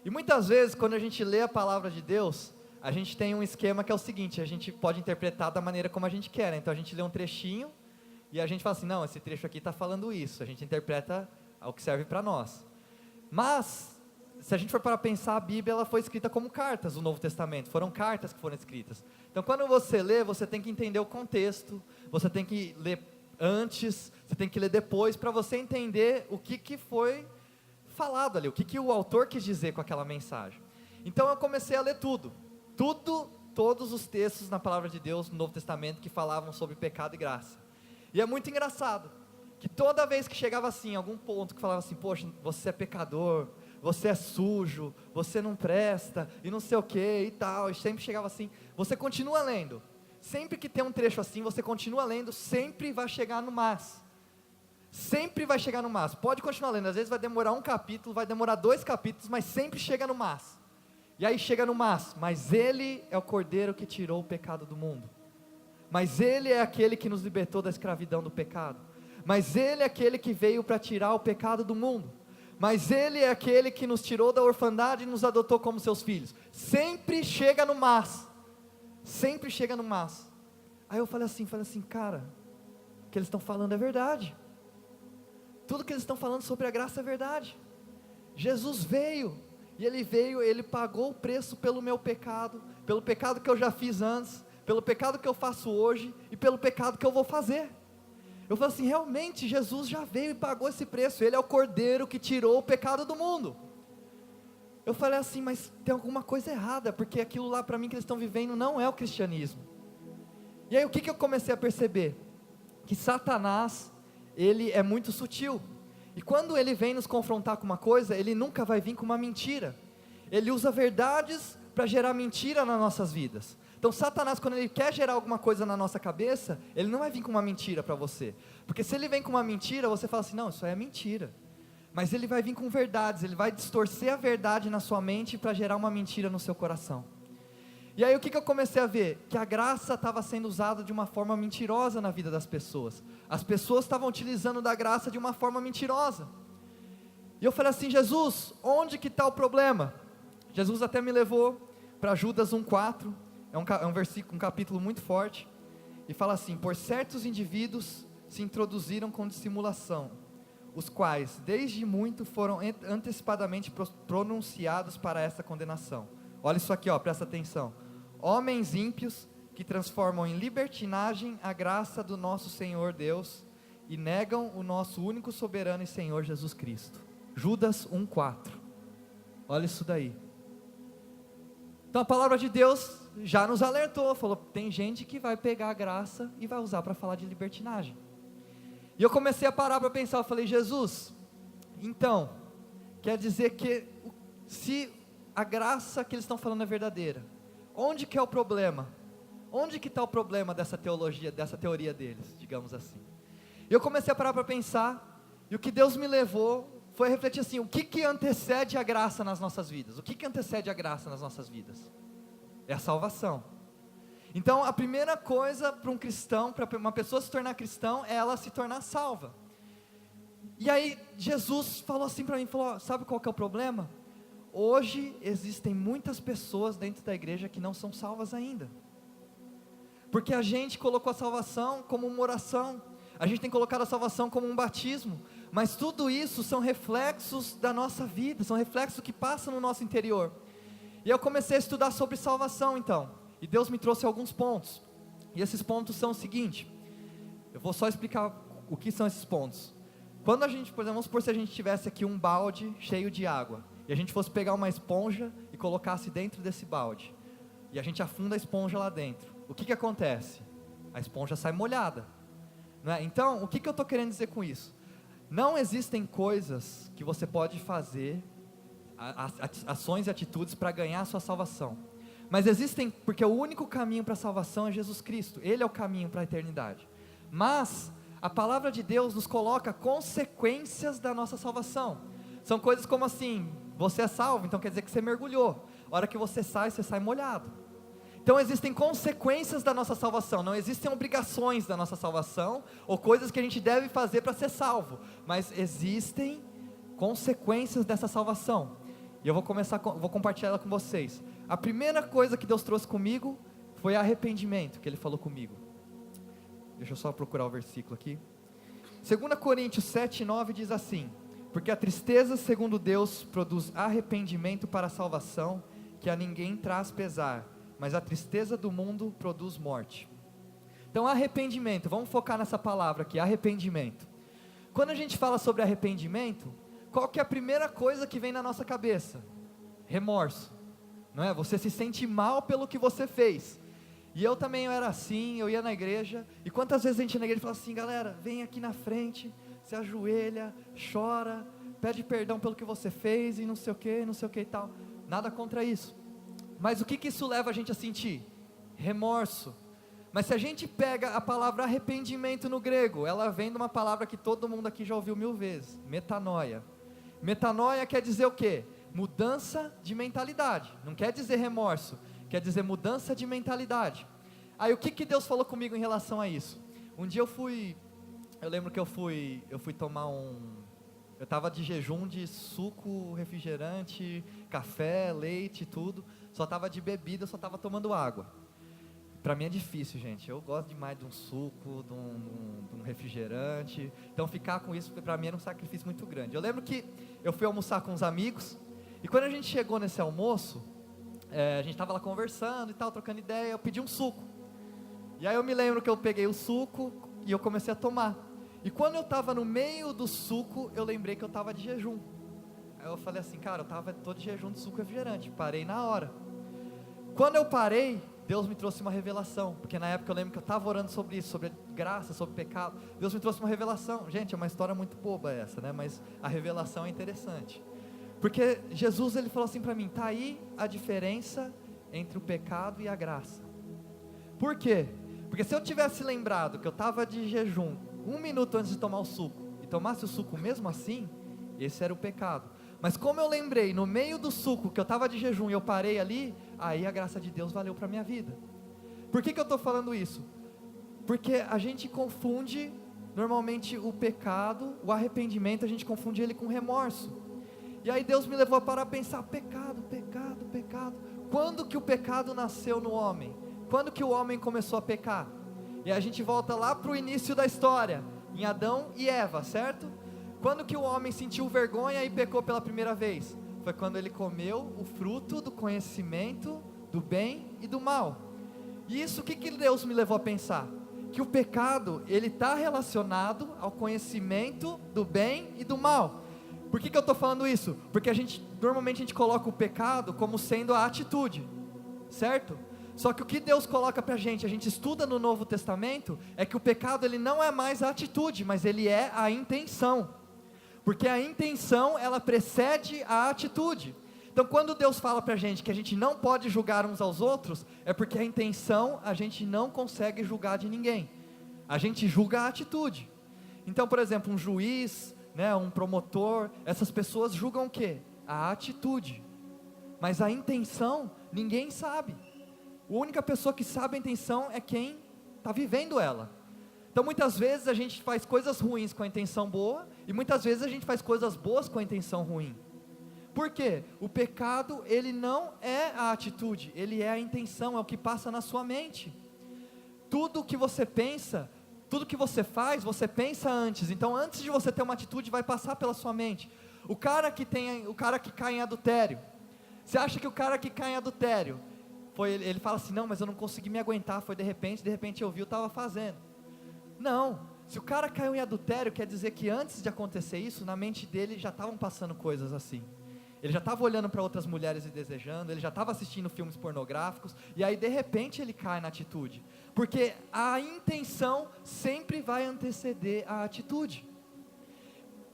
E muitas vezes quando a gente lê a palavra de Deus, a gente tem um esquema que é o seguinte, a gente pode interpretar da maneira como a gente quer, né? Então a gente lê um trechinho, e a gente fala assim, não, esse trecho aqui está falando isso, a gente interpreta o que serve para nós. Mas, se a gente for para pensar, a Bíblia ela foi escrita como cartas, o Novo Testamento, foram cartas que foram escritas. Então quando você lê, você tem que entender o contexto, você tem que ler antes, você tem que ler depois, para você entender o que foi falado ali, o que o autor quis dizer com aquela mensagem. Então eu comecei a ler todos os textos na palavra de Deus, no Novo Testamento, que falavam sobre pecado e graça. E é muito engraçado, que toda vez que chegava assim, algum ponto que falava assim, poxa, você é pecador, você é sujo, você não presta, e não sei o que e tal, e sempre chegava assim, você continua lendo, sempre que tem um trecho assim, você continua lendo, sempre vai chegar no mas, pode continuar lendo, às vezes vai demorar um capítulo, vai demorar 2 capítulos, mas sempre chega no mas, e aí chega no mas ele é o Cordeiro que tirou o pecado do mundo, mas ele é aquele que nos libertou da escravidão do pecado, mas ele é aquele que veio para tirar o pecado do mundo, mas ele é aquele que nos tirou da orfandade e nos adotou como seus filhos. Sempre chega no mas. Aí eu falei assim, cara, o que eles estão falando é verdade. Tudo que eles estão falando sobre a graça é verdade. Jesus veio, e ele pagou o preço pelo meu pecado, pelo pecado que eu já fiz antes, pelo pecado que eu faço hoje, e pelo pecado que eu vou fazer. Eu falei assim, realmente Jesus já veio e pagou esse preço, ele é o Cordeiro que tirou o pecado do mundo. Eu falei assim, mas tem alguma coisa errada, porque aquilo lá para mim que eles estão vivendo não é o cristianismo. E aí o que eu comecei a perceber? Que Satanás, ele é muito sutil, e quando ele vem nos confrontar com uma coisa, ele nunca vai vir com uma mentira, ele usa verdades para gerar mentira nas nossas vidas. Então Satanás, quando ele quer gerar alguma coisa na nossa cabeça, ele não vai vir com uma mentira para você, porque se ele vem com uma mentira, você fala assim, não, isso aí é mentira, mas ele vai vir com verdades, ele vai distorcer a verdade na sua mente, para gerar uma mentira no seu coração. E aí o que eu comecei a ver? Que a graça estava sendo usada de uma forma mentirosa na vida das pessoas, as pessoas estavam utilizando da graça de uma forma mentirosa, e eu falei assim, Jesus, onde que está o problema? Jesus até me levou para Judas 1,4, é um versículo, um capítulo muito forte, e fala assim, por certos indivíduos se introduziram com dissimulação, os quais desde muito foram antecipadamente pronunciados para essa condenação. Olha isso aqui, presta atenção, homens ímpios que transformam em libertinagem a graça do nosso Senhor Deus, e negam o nosso único soberano e Senhor Jesus Cristo. Judas 1,4, olha isso daí. Então a palavra de Deus já nos alertou, falou, tem gente que vai pegar a graça e vai usar para falar de libertinagem. E eu comecei a parar para pensar, eu falei, Jesus, então, quer dizer que se a graça que eles estão falando é verdadeira, onde que é o problema? Onde que está o problema dessa teologia, dessa teoria deles, digamos assim? E eu comecei a parar para pensar, e o que Deus me levou foi refletir assim, o que antecede a graça nas nossas vidas? O que antecede a graça nas nossas vidas? É a salvação. Então a primeira coisa para um cristão, para uma pessoa se tornar cristão, é ela se tornar salva. E aí Jesus falou assim para mim, falou, sabe qual que é o problema? Hoje existem muitas pessoas dentro da igreja que não são salvas ainda, porque a gente colocou a salvação como uma oração, a gente tem colocado a salvação como um batismo, mas tudo isso são reflexos da nossa vida, são reflexos que passam no nosso interior. E eu comecei a estudar sobre salvação então, e Deus me trouxe alguns pontos, e esses pontos são o seguinte, eu vou só explicar o que são esses pontos. Quando a gente, por exemplo, vamos supor se a gente tivesse aqui um balde cheio de água, e a gente fosse pegar uma esponja e colocasse dentro desse balde, e a gente afunda a esponja lá dentro, o que acontece? A esponja sai molhada, não é? Então, o que eu estou querendo dizer com isso? Não existem coisas que você pode fazer, ações e atitudes para ganhar a sua salvação, mas existem, porque o único caminho para a salvação é Jesus Cristo, Ele é o caminho para a eternidade, mas a palavra de Deus nos coloca consequências da nossa salvação, são coisas como assim, você é salvo, então quer dizer que você mergulhou, a hora que você sai molhado. Então existem consequências da nossa salvação, não existem obrigações da nossa salvação, ou coisas que a gente deve fazer para ser salvo, mas existem consequências dessa salvação, e eu vou compartilhar ela com vocês. A primeira coisa que Deus trouxe comigo, foi arrependimento, que Ele falou comigo, deixa eu só procurar o versículo aqui, 2 Coríntios 7:9 diz assim, porque a tristeza segundo Deus produz arrependimento para a salvação, que a ninguém traz pesar, mas a tristeza do mundo produz morte. Então arrependimento, vamos focar nessa palavra aqui, arrependimento. Quando a gente fala sobre arrependimento, qual que é a primeira coisa que vem na nossa cabeça? Remorso, não é? Você se sente mal pelo que você fez, e eu também era assim, eu ia na igreja, e quantas vezes a gente ia na igreja e falava assim, galera, vem aqui na frente, se ajoelha, chora, pede perdão pelo que você fez, e não sei o que e tal, nada contra isso, mas o que isso leva a gente a sentir? Remorso. Mas se a gente pega a palavra arrependimento no grego, ela vem de uma palavra que todo mundo aqui já ouviu 1000 vezes, metanoia. Metanoia quer dizer o quê? Mudança de mentalidade, não quer dizer remorso, quer dizer mudança de mentalidade. Aí o que Deus falou comigo em relação a isso? Um dia eu lembro que eu fui tomar eu estava de jejum de suco, refrigerante, café, leite, tudo, só estava de bebida, só estava tomando água. Para mim é difícil, gente, eu gosto demais de um suco, de um refrigerante, então ficar com isso para mim era um sacrifício muito grande. Eu lembro que eu fui almoçar com uns amigos, e quando a gente chegou nesse almoço, a gente estava lá conversando e tal, trocando ideia, eu pedi um suco, e aí eu me lembro que eu peguei o suco, e eu comecei a tomar, e quando eu estava no meio do suco, eu lembrei que eu estava de jejum. Aí eu falei assim, cara, tô de jejum de suco refrigerante, parei na hora. Quando eu parei, Deus me trouxe uma revelação, porque na época eu lembro que eu estava orando sobre isso, sobre graça, sobre pecado, Deus me trouxe uma revelação, gente, é uma história muito boba essa, né, mas a revelação é interessante, porque Jesus, Ele falou assim para mim, tá aí a diferença entre o pecado e a graça. Por quê? Porque se eu tivesse lembrado que eu estava de jejum 1 minuto antes de tomar o suco, e tomasse o suco mesmo assim, esse era o pecado. Mas como eu lembrei no meio do suco que eu estava de jejum e eu parei ali, aí a graça de Deus valeu para a minha vida. Por que eu estou falando isso? Porque a gente confunde normalmente o pecado, o arrependimento, a gente confunde ele com remorso. E aí Deus me levou a parar a pensar, pecado. Quando que o pecado nasceu no homem? Quando que o homem começou a pecar? E a gente volta lá para o início da história, em Adão e Eva, certo? Quando que o homem sentiu vergonha e pecou pela primeira vez? Foi quando ele comeu o fruto do conhecimento do bem e do mal. E isso, o que Deus me levou a pensar? Que o pecado, ele está relacionado ao conhecimento do bem e do mal. Por que eu estou falando isso? Porque normalmente a gente coloca o pecado como sendo a atitude, certo? Só que o que Deus coloca para a gente estuda no Novo Testamento, é que o pecado ele não é mais a atitude, mas ele é a intenção, porque a intenção ela precede a atitude. Então quando Deus fala para a gente que a gente não pode julgar uns aos outros, é porque a intenção a gente não consegue julgar de ninguém, a gente julga a atitude. Então por exemplo, um juiz, né, um promotor, essas pessoas julgam o quê? A atitude, mas a intenção ninguém sabe. A única pessoa que sabe a intenção é quem está vivendo ela. Então muitas vezes a gente faz coisas ruins com a intenção boa, e muitas vezes a gente faz coisas boas com a intenção ruim. Por quê? O pecado ele não é a atitude, ele é a intenção, é o que passa na sua mente. Tudo que você pensa, tudo que você faz, você pensa antes. Então antes de você ter uma atitude, vai passar pela sua mente. O cara que cai em adultério, você acha que o cara que cai em adultério, ele fala assim, não, mas eu não consegui me aguentar, foi de repente eu vi, eu estava fazendo. Não, se o cara caiu em adultério, quer dizer que antes de acontecer isso, na mente dele já estavam passando coisas assim. Ele já estava olhando para outras mulheres e desejando, ele já estava assistindo filmes pornográficos, e aí de repente ele cai na atitude, porque a intenção sempre vai anteceder a atitude.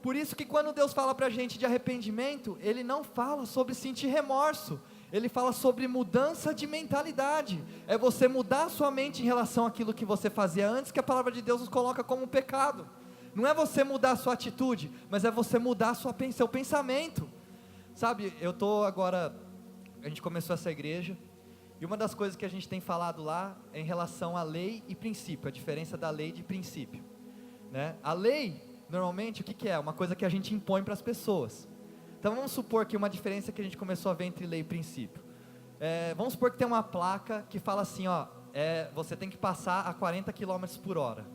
Por isso que quando Deus fala para a gente de arrependimento, Ele não fala sobre sentir remorso, Ele fala sobre mudança de mentalidade, é você mudar a sua mente em relação àquilo que você fazia antes, que a palavra de Deus nos coloca como pecado. Não é você mudar a sua atitude, mas é você mudar seu pensamento. Sabe, a gente começou essa igreja, e uma das coisas que a gente tem falado lá é em relação à lei e princípio, a diferença da lei e de princípio, né? A lei, normalmente, o que é? Uma coisa que a gente impõe para as pessoas. Então vamos supor que uma diferença que a gente começou a ver entre lei e princípio, vamos supor que tem uma placa que fala assim, você tem que passar a 40 km por hora.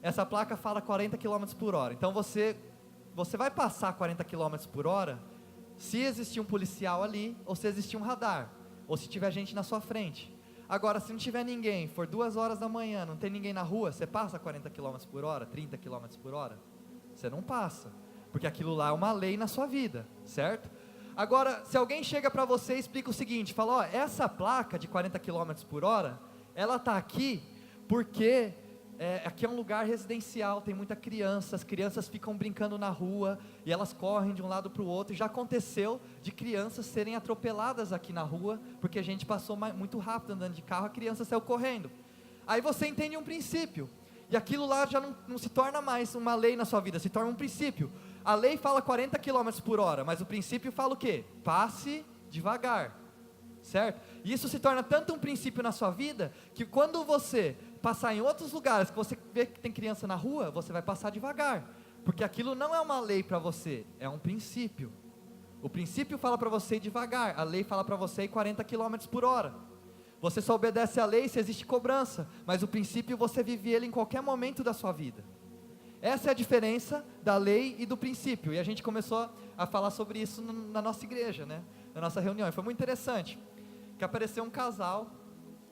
Essa placa fala 40 km por hora, então você vai passar 40 km por hora, se existir um policial ali, ou se existir um radar, ou se tiver gente na sua frente. Agora, se não tiver ninguém, for 2 horas da manhã, não tem ninguém na rua, você passa 40 km por hora, 30 km por hora? Você não passa, porque aquilo lá é uma lei na sua vida, certo? Agora, se alguém chega para você e explica o seguinte, fala, essa placa de 40 km por hora, ela está aqui porque aqui é um lugar residencial, tem muita criança, as crianças ficam brincando na rua, e elas correm de um lado para o outro, e já aconteceu de crianças serem atropeladas aqui na rua, porque a gente passou muito rápido andando de carro, a criança saiu correndo. Aí você entende um princípio, e aquilo lá já não se torna mais uma lei na sua vida, se torna um princípio. A lei fala 40 km por hora, mas o princípio fala o quê? Passe devagar, certo? E isso se torna tanto um princípio na sua vida, que quando você passar em outros lugares, que você vê que tem criança na rua, você vai passar devagar, porque aquilo não é uma lei para você, é um princípio. O princípio fala para você ir devagar, a lei fala para você ir 40 km por hora. Você só obedece à lei se existe cobrança, mas o princípio você vive ele em qualquer momento da sua vida. Essa é a diferença da lei e do princípio, e a gente começou a falar sobre isso na nossa igreja, né? Na nossa reunião, e foi muito interessante, que apareceu um casal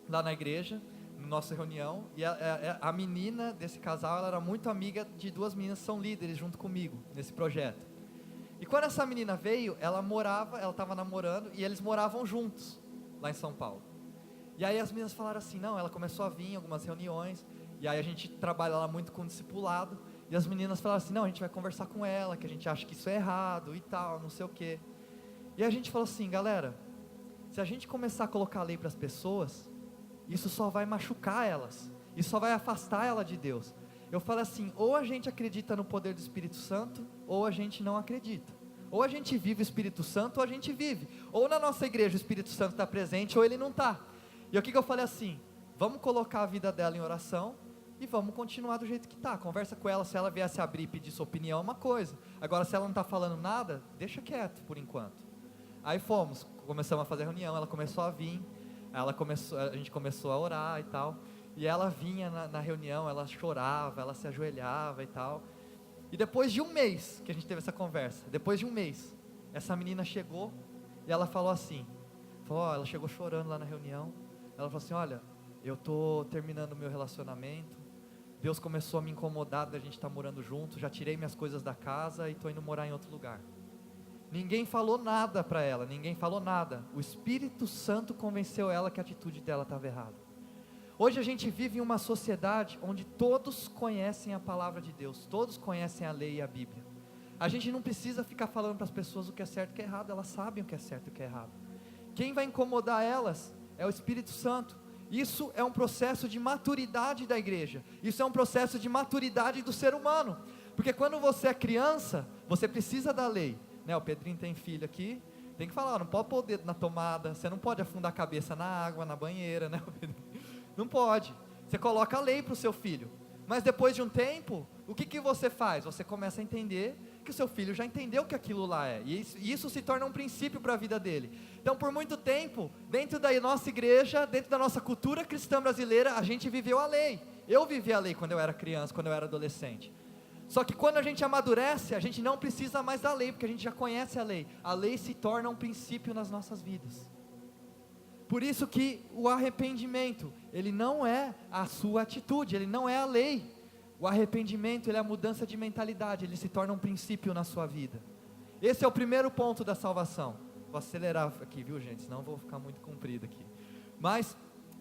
lá na igreja, na nossa reunião, e a menina desse casal, ela era muito amiga de 2 meninas que são líderes junto comigo, nesse projeto. E quando essa menina veio, ela estava namorando, e eles moravam juntos, lá em São Paulo. E aí as meninas falaram assim, não, ela começou a vir em algumas reuniões, e aí a gente trabalha lá muito com discipulado, e as meninas falaram assim, não, a gente vai conversar com ela, que a gente acha que isso é errado, e tal, não sei o quê. E a gente falou assim, galera, se a gente começar a colocar a lei para as pessoas, isso só vai machucar elas, isso só vai afastar ela de Deus. Eu falo assim, ou a gente acredita no poder do Espírito Santo, ou a gente não acredita. Ou a gente vive o Espírito Santo, ou a gente vive. Ou na nossa igreja o Espírito Santo está presente, ou ele não está. E o que eu falei assim, vamos colocar a vida dela em oração, e vamos continuar do jeito que está. Conversa com ela, se ela viesse abrir e pedir sua opinião é uma coisa. Agora se ela não está falando nada, deixa quieto por enquanto. Aí começamos a fazer reunião, ela começou a vir, a gente começou a orar e tal, e ela vinha na reunião, ela chorava, ela se ajoelhava e tal, e depois de 1 mês que a gente teve essa conversa, depois de 1 mês, essa menina chegou, e ela falou assim, ela chegou chorando lá na reunião, ela falou assim, olha, eu estou terminando o meu relacionamento, Deus começou a me incomodar da gente estar morando junto, já tirei minhas coisas da casa e estou indo morar em outro lugar. Ninguém falou nada para ela, ninguém falou nada. O Espírito Santo convenceu ela que a atitude dela estava errada. Hoje a gente vive em uma sociedade onde todos conhecem a palavra de Deus, todos conhecem a lei e a Bíblia. A gente não precisa ficar falando para as pessoas o que é certo e o que é errado, elas sabem o que é certo e o que é errado. Quem vai incomodar elas é o Espírito Santo. Isso é um processo de maturidade da igreja, isso é um processo de maturidade do ser humano, porque quando você é criança, você precisa da lei, né? O Pedrinho tem filho aqui, tem que falar, não pode pôr o dedo na tomada, você não pode afundar a cabeça na água, na banheira, né? Não pode, você coloca a lei para o seu filho, mas depois de um tempo, o que você faz? Você começa a entender que o seu filho já entendeu que aquilo lá é, e isso se torna um princípio para a vida dele. Então por muito tempo, dentro da nossa igreja, dentro da nossa cultura cristã brasileira, a gente viveu a lei. Eu vivi a lei quando eu era criança, quando eu era adolescente. Só que quando a gente amadurece, a gente não precisa mais da lei, porque a gente já conhece a lei. A lei se torna um princípio nas nossas vidas. Por isso que o arrependimento, ele não é a sua atitude, ele não é a lei. O arrependimento, ele é a mudança de mentalidade, ele se torna um princípio na sua vida. Esse é o primeiro ponto da salvação. Vou acelerar aqui, viu gente, senão eu vou ficar muito comprido aqui. Mas,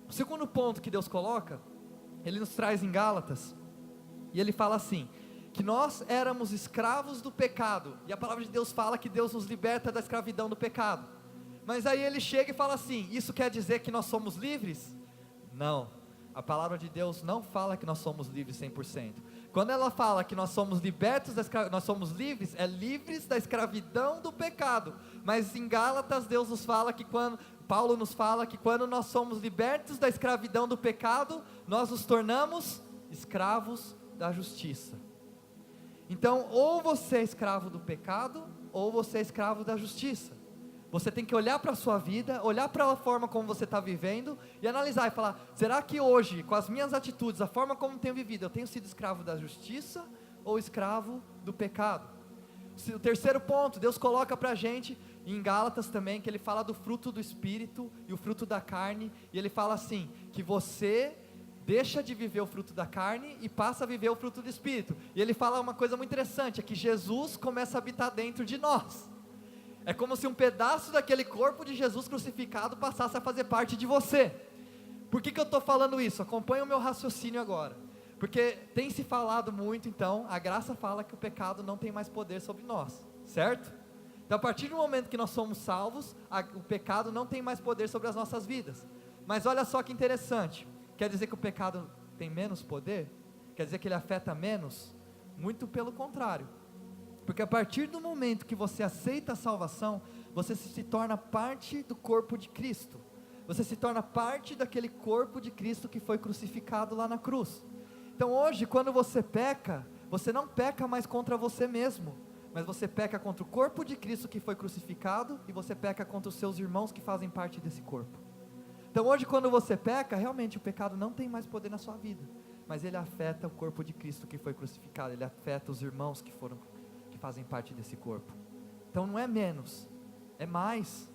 o segundo ponto que Deus coloca, ele nos traz em Gálatas, e ele fala assim, que nós éramos escravos do pecado, e a palavra de Deus fala que Deus nos liberta da escravidão do pecado. Mas aí ele chega e fala assim, isso quer dizer que nós somos livres? Não. A palavra de Deus não fala que nós somos livres 100%. Quando ela fala que nós somos libertos, nós somos livres, é livres da escravidão do pecado. Mas em Gálatas Deus nos fala que Paulo nos fala que quando nós somos libertos da escravidão do pecado, nós nos tornamos escravos da justiça. Então, ou você é escravo do pecado, ou você é escravo da justiça. Você tem que olhar para a sua vida, olhar para a forma como você está vivendo e analisar e falar, será que hoje, com as minhas atitudes, a forma como tenho vivido, eu tenho sido escravo da justiça ou escravo do pecado? O terceiro ponto, Deus coloca para a gente, em Gálatas também, que ele fala do fruto do Espírito e o fruto da carne, e ele fala assim, que você deixa de viver o fruto da carne e passa a viver o fruto do Espírito. E ele fala uma coisa muito interessante, é que Jesus começa a habitar dentro de nós. É como se um pedaço daquele corpo de Jesus crucificado passasse a fazer parte de você. Por que eu estou falando isso? Acompanhe o meu raciocínio agora. Porque tem se falado muito, então, a graça fala que o pecado não tem mais poder sobre nós, certo? Então a partir do momento que nós somos salvos, o pecado não tem mais poder sobre as nossas vidas. Mas olha só que interessante, quer dizer que o pecado tem menos poder? Quer dizer que ele afeta menos? Muito pelo contrário. Porque a partir do momento que você aceita a salvação, você se torna parte do corpo de Cristo. Você se torna parte daquele corpo de Cristo que foi crucificado lá na cruz. Então hoje, quando você peca, você não peca mais contra você mesmo, mas você peca contra o corpo de Cristo que foi crucificado, e você peca contra os seus irmãos que fazem parte desse corpo. Então hoje, quando você peca, realmente o pecado não tem mais poder na sua vida, mas ele afeta o corpo de Cristo que foi crucificado, ele afeta os irmãos que fazem parte desse corpo. Então não é menos, é mais.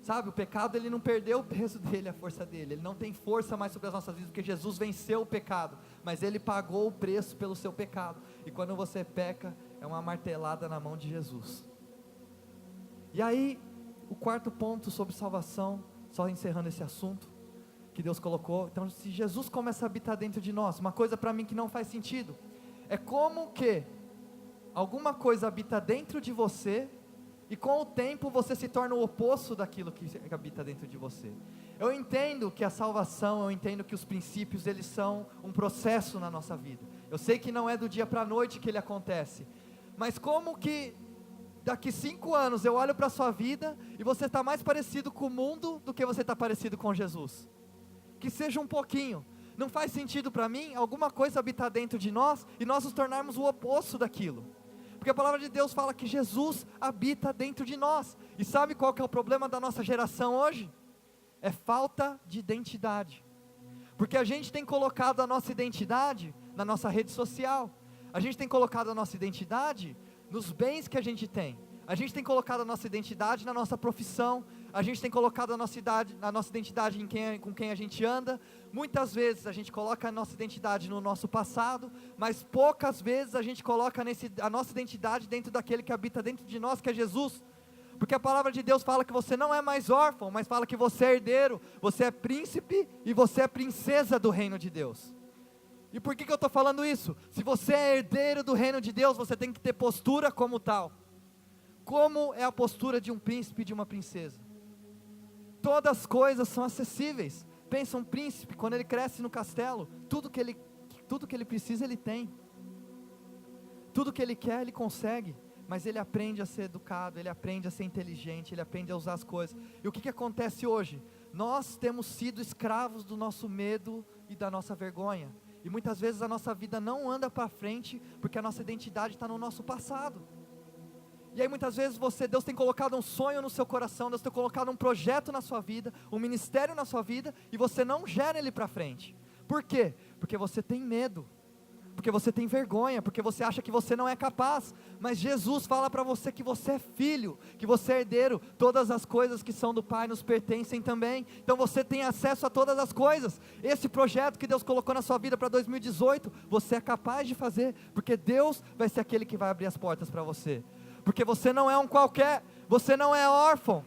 Sabe, o pecado, ele não perdeu o peso dele, a força dele, ele não tem força mais sobre as nossas vidas, porque Jesus venceu o pecado, mas ele pagou o preço pelo seu pecado, e quando você peca, é uma martelada na mão de Jesus. E aí, o quarto ponto sobre salvação, só encerrando esse assunto, que Deus colocou, então se Jesus começa a habitar dentro de nós, uma coisa para mim que não faz sentido, é como que alguma coisa habita dentro de você, e com o tempo você se torna o oposto daquilo que habita dentro de você. Eu entendo que a salvação, eu entendo que os princípios, eles são um processo na nossa vida. Eu sei que não é do dia para a noite que ele acontece, mas como que daqui 5 anos eu olho para a sua vida, e você está mais parecido com o mundo do que você está parecido com Jesus? Que seja um pouquinho. Não faz sentido para mim alguma coisa habitar dentro de nós, e nós nos tornarmos o oposto daquilo. Porque a palavra de Deus fala que Jesus habita dentro de nós. E sabe qual que é o problema da nossa geração hoje? É falta de identidade. Porque a gente tem colocado a nossa identidade na nossa rede social. A gente tem colocado a nossa identidade nos bens que a gente tem. A gente tem colocado a nossa identidade na nossa profissão. a gente tem colocado a nossa identidade com quem a gente anda. Muitas vezes a gente coloca a nossa identidade no nosso passado, mas poucas vezes a gente coloca a nossa identidade dentro daquele que habita dentro de nós, que é Jesus. Porque a palavra de Deus fala que você não é mais órfão, mas fala que você é herdeiro, você é príncipe e você é princesa do reino de Deus. E por que eu estou falando isso? Se você é herdeiro do reino de Deus, você tem que ter postura como tal. Como é a postura de um príncipe e de uma princesa? Todas as coisas são acessíveis. Pensa um príncipe, quando ele cresce no castelo, tudo que ele precisa ele tem. Tudo que ele quer ele consegue. Mas ele aprende a ser educado, ele aprende a ser inteligente, ele aprende a usar as coisas. E o que acontece hoje? Nós temos sido escravos do nosso medo e da nossa vergonha. E muitas vezes a nossa vida não anda para frente, porque a nossa identidade está no nosso passado. E aí muitas vezes Deus tem colocado um sonho no seu coração, Deus tem colocado um projeto na sua vida, um ministério na sua vida, e você não gera ele para frente. Por quê? Porque você tem medo. Porque você tem vergonha, porque você acha que você não é capaz, mas Jesus fala para você que você é filho, que você é herdeiro, todas as coisas que são do Pai nos pertencem também, então você tem acesso a todas as coisas. Esse projeto que Deus colocou na sua vida para 2018, você é capaz de fazer, porque Deus vai ser aquele que vai abrir as portas para você, porque você não é um qualquer, você não é órfão,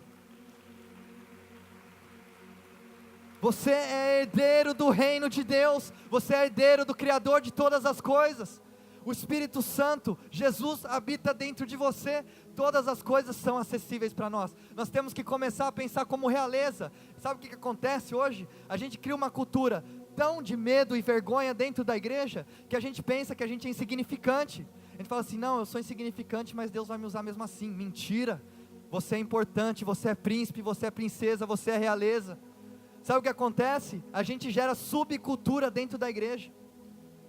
você é herdeiro do reino de Deus, você é herdeiro do Criador de todas as coisas. O Espírito Santo, Jesus habita dentro de você, todas as coisas são acessíveis para nós. Nós temos que começar a pensar como realeza. Sabe o que acontece hoje? A gente cria uma cultura tão de medo e vergonha dentro da igreja, que a gente pensa que a gente é insignificante. A gente fala assim, não, eu sou insignificante, mas Deus vai me usar mesmo assim. Mentira, você é importante, você é príncipe, você é princesa, você é realeza. Sabe o que acontece? A gente gera subcultura dentro da igreja.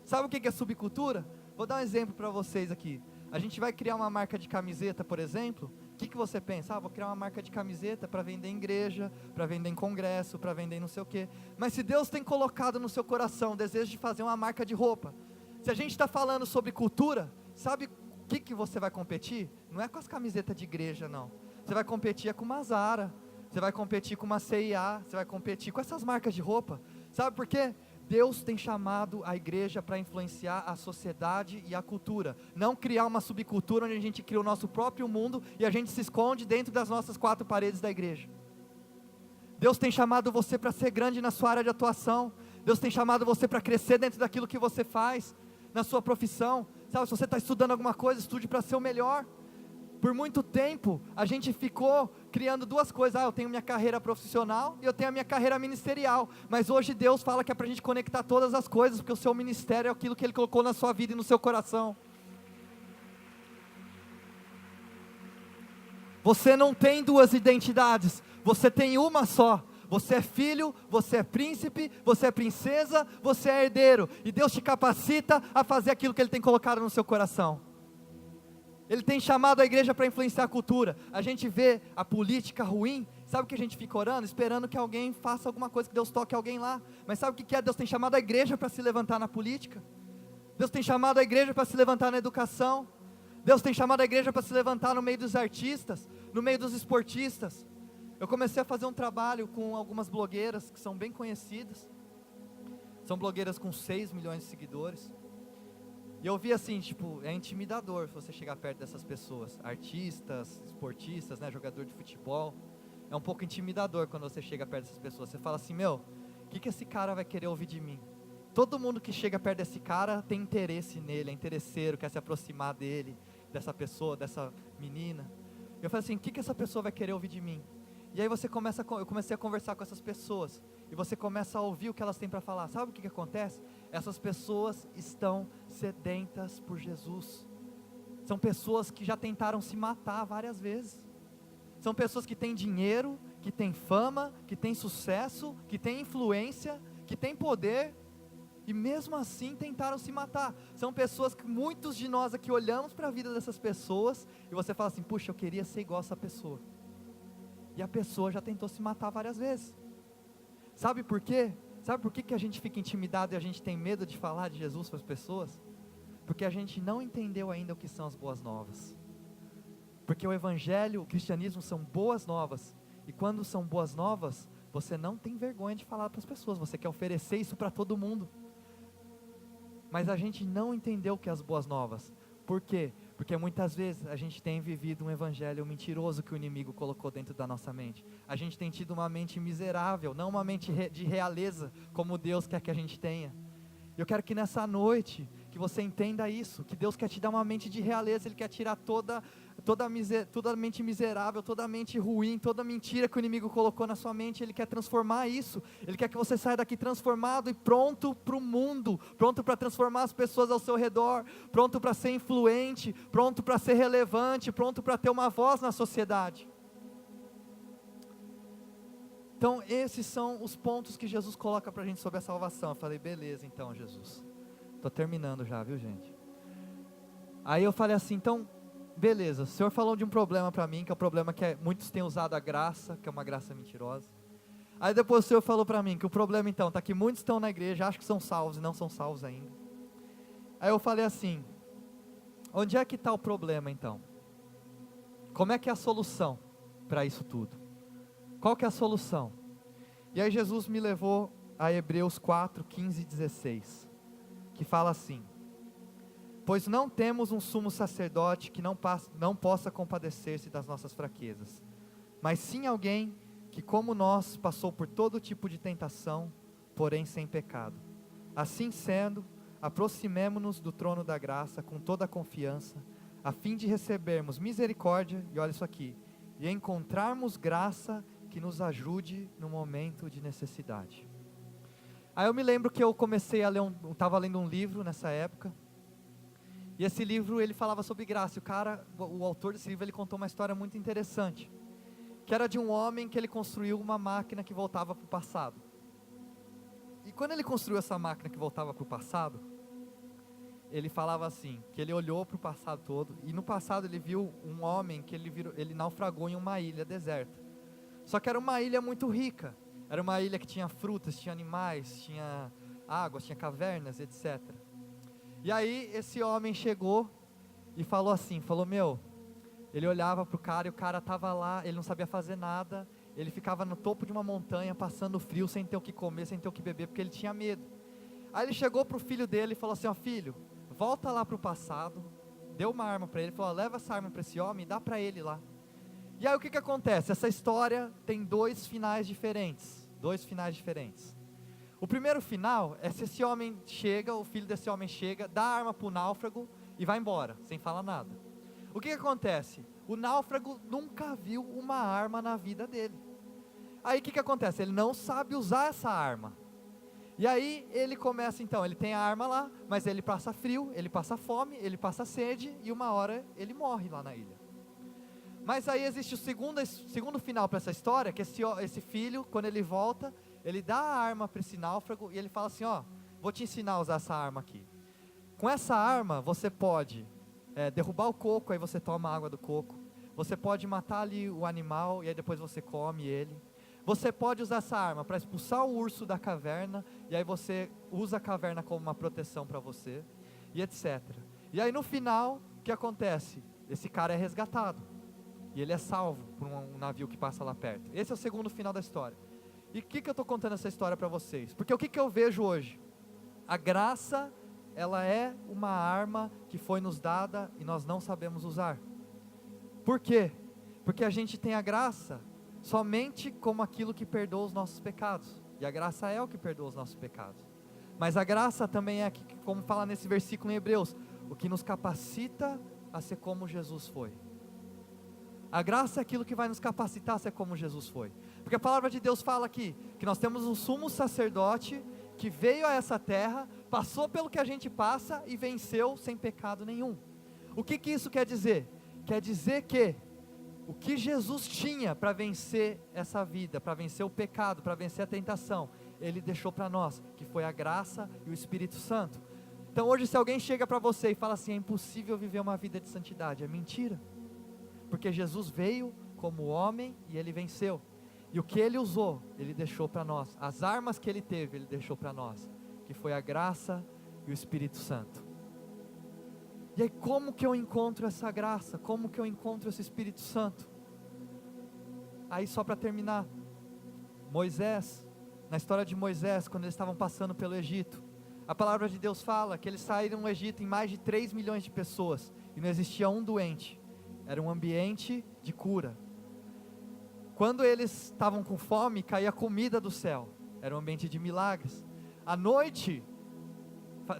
Sabe o que é subcultura? Vou dar um exemplo para vocês aqui. A gente vai criar uma marca de camiseta, por exemplo. O que você pensa? Vou criar uma marca de camiseta para vender em igreja, para vender em congresso, para vender em não sei o quê. Mas se Deus tem colocado no seu coração o desejo de fazer uma marca de roupa, se a gente está falando sobre cultura, sabe o que você vai competir? Não é com as camisetas de igreja, não. Você vai competir com uma Zara, você vai competir com uma CIA, você vai competir com essas marcas de roupa. Sabe por quê? Deus tem chamado a igreja para influenciar a sociedade e a cultura, não criar uma subcultura onde a gente cria o nosso próprio mundo e a gente se esconde dentro das nossas quatro paredes da igreja. Deus tem chamado você para ser grande na sua área de atuação. Deus tem chamado você para crescer dentro daquilo que você faz, na sua profissão. Sabe, se você está estudando alguma coisa, estude para ser o melhor. Por muito tempo, a gente ficou criando duas coisas. Eu tenho minha carreira profissional e eu tenho a minha carreira ministerial. Mas hoje Deus fala que é para a gente conectar todas as coisas, porque o seu ministério é aquilo que Ele colocou na sua vida e no seu coração. Você não tem duas identidades, você tem uma só. Você é filho, você é príncipe, você é princesa, você é herdeiro. E Deus te capacita a fazer aquilo que Ele tem colocado no seu coração. Ele tem chamado a igreja para influenciar a cultura. A gente vê a política ruim, sabe o que a gente fica orando? Esperando que alguém faça alguma coisa, que Deus toque alguém lá. Mas sabe o que é? Deus tem chamado a igreja para se levantar na política. Deus tem chamado a igreja para se levantar na educação. Deus tem chamado a igreja para se levantar no meio dos artistas, no meio dos esportistas. Eu comecei a fazer um trabalho com algumas blogueiras que são bem conhecidas. São blogueiras com 6 milhões de seguidores. E eu vi assim, é intimidador você chegar perto dessas pessoas, artistas, esportistas, né, jogador de futebol. É um pouco intimidador quando você chega perto dessas pessoas. Você fala assim, o que esse cara vai querer ouvir de mim? Todo mundo que chega perto desse cara tem interesse nele, é interesseiro, quer se aproximar dele, dessa pessoa, dessa menina. Eu falei assim, o que essa pessoa vai querer ouvir de mim? E aí eu comecei a conversar com essas pessoas, e você começa a ouvir o que elas têm para falar. Sabe o que acontece? Essas pessoas estão sedentas por Jesus. São pessoas que já tentaram se matar várias vezes. São pessoas que têm dinheiro, que têm fama, que têm sucesso, que têm influência, que têm poder, e mesmo assim tentaram se matar. São pessoas que muitos de nós aqui olhamos para a vida dessas pessoas, e você fala assim, puxa, eu queria ser igual a essa pessoa. E a pessoa já tentou se matar várias vezes. Sabe por quê? Sabe por que a gente fica intimidado e a gente tem medo de falar de Jesus para as pessoas? Porque a gente não entendeu ainda o que são as boas novas. Porque o evangelho, o cristianismo são boas novas. E quando são boas novas, você não tem vergonha de falar para as pessoas, você quer oferecer isso para todo mundo. Mas a gente não entendeu o que é as boas novas. Por quê? Porque muitas vezes a gente tem vivido um evangelho mentiroso que o inimigo colocou dentro da nossa mente. A gente tem tido uma mente miserável, não uma mente de realeza, como Deus quer que a gente tenha. Eu quero que nessa noite, que você entenda isso, que Deus quer te dar uma mente de realeza, Ele quer tirar toda a mente miserável, toda a mente ruim, toda a mentira que o inimigo colocou na sua mente. Ele quer transformar isso, Ele quer que você saia daqui transformado e pronto para o mundo, pronto para transformar as pessoas ao seu redor, pronto para ser influente, pronto para ser relevante, pronto para ter uma voz na sociedade. Então esses são os pontos que Jesus coloca para a gente sobre a salvação. Eu falei, beleza então, Jesus, estou terminando já, viu, gente? Aí eu falei assim, então, beleza, o Senhor falou de um problema para mim, que é o problema que muitos têm usado a graça, que é uma graça mentirosa. Aí depois o Senhor falou para mim, que o problema então, está que muitos estão na igreja, acham que são salvos e não são salvos ainda. Aí eu falei assim, onde é que está o problema então? Como é que é a solução para isso tudo? Qual que é a solução? E aí Jesus me levou a Hebreus 4, 15 e 16, que fala assim, pois não temos um sumo sacerdote que não possa compadecer-se das nossas fraquezas, mas sim alguém que como nós passou por todo tipo de tentação, porém sem pecado. Assim sendo, aproximemo-nos do trono da graça com toda a confiança, a fim de recebermos misericórdia, e olha isso aqui, e encontrarmos graça que nos ajude no momento de necessidade. Aí eu me lembro que eu comecei a ler, estava lendo um livro nessa época, e esse livro ele falava sobre graça, o autor desse livro ele contou uma história muito interessante, que era de um homem que ele construiu uma máquina que voltava para o passado. E quando ele construiu essa máquina que voltava para o passado, ele falava assim, que ele olhou para o passado todo, e no passado ele viu um homem que ele naufragou em uma ilha deserta. Só que era uma ilha muito rica, era uma ilha que tinha frutas, tinha animais, tinha águas, tinha cavernas, etc. E aí esse homem chegou e falou assim, ele olhava para o cara e o cara estava lá, ele não sabia fazer nada, ele ficava no topo de uma montanha passando frio, sem ter o que comer, sem ter o que beber, porque ele tinha medo. Aí ele chegou para o filho dele e falou assim, filho, volta lá para o passado, deu uma arma para ele, falou, leva essa arma para esse homem e dá para ele lá. E aí o que acontece? Essa história tem dois finais diferentes. O primeiro final é se esse homem chega, o filho desse homem chega, dá a arma para o náufrago e vai embora, sem falar nada. O que acontece? O náufrago nunca viu uma arma na vida dele. Aí o que acontece? Ele não sabe usar essa arma. E aí ele começa então, ele tem a arma lá, mas ele passa frio, ele passa fome, ele passa sede e uma hora ele morre lá na ilha. Mas aí existe o segundo final para essa história, que esse filho, quando ele volta, ele dá a arma para esse náufrago e ele fala assim, vou te ensinar a usar essa arma aqui. Com essa arma você pode derrubar o coco, aí você toma a água do coco. Você pode matar ali o animal e aí depois você come ele. Você pode usar essa arma para expulsar o urso da caverna e aí você usa a caverna como uma proteção para você e etc. E aí no final, o que acontece? Esse cara é resgatado. E ele é salvo por um navio que passa lá perto. Esse é o segundo final da história. E o que eu estou contando essa história para vocês? Porque o que eu vejo hoje? A graça, ela é uma arma que foi nos dada e nós não sabemos usar. Por quê? Porque a gente tem a graça somente como aquilo que perdoa os nossos pecados. E a graça é o que perdoa os nossos pecados. Mas a graça também é, como fala nesse versículo em Hebreus, o que nos capacita a ser como Jesus foi. A graça é aquilo que vai nos capacitar a ser como Jesus foi. Porque a palavra de Deus fala aqui, que nós temos um sumo sacerdote, que veio a essa terra, passou pelo que a gente passa e venceu sem pecado nenhum. O que isso quer dizer? Quer dizer que o que Jesus tinha para vencer essa vida, para vencer o pecado, para vencer a tentação, Ele deixou para nós, que foi a graça e o Espírito Santo. Então hoje se alguém chega para você e fala assim, é impossível viver uma vida de santidade, é mentira. Porque Jesus veio como homem e Ele venceu. E o que Ele usou, Ele deixou para nós. As armas que Ele teve, Ele deixou para nós. Que foi a graça e o Espírito Santo. E aí como que eu encontro essa graça? Como que eu encontro esse Espírito Santo? Aí só para terminar, Moisés, na história de Moisés, quando eles estavam passando pelo Egito, a palavra de Deus fala que eles saíram do Egito em mais de 3 milhões de pessoas, e não existia um doente, era um ambiente de cura. Quando eles estavam com fome, caía comida do céu, era um ambiente de milagres. À noite,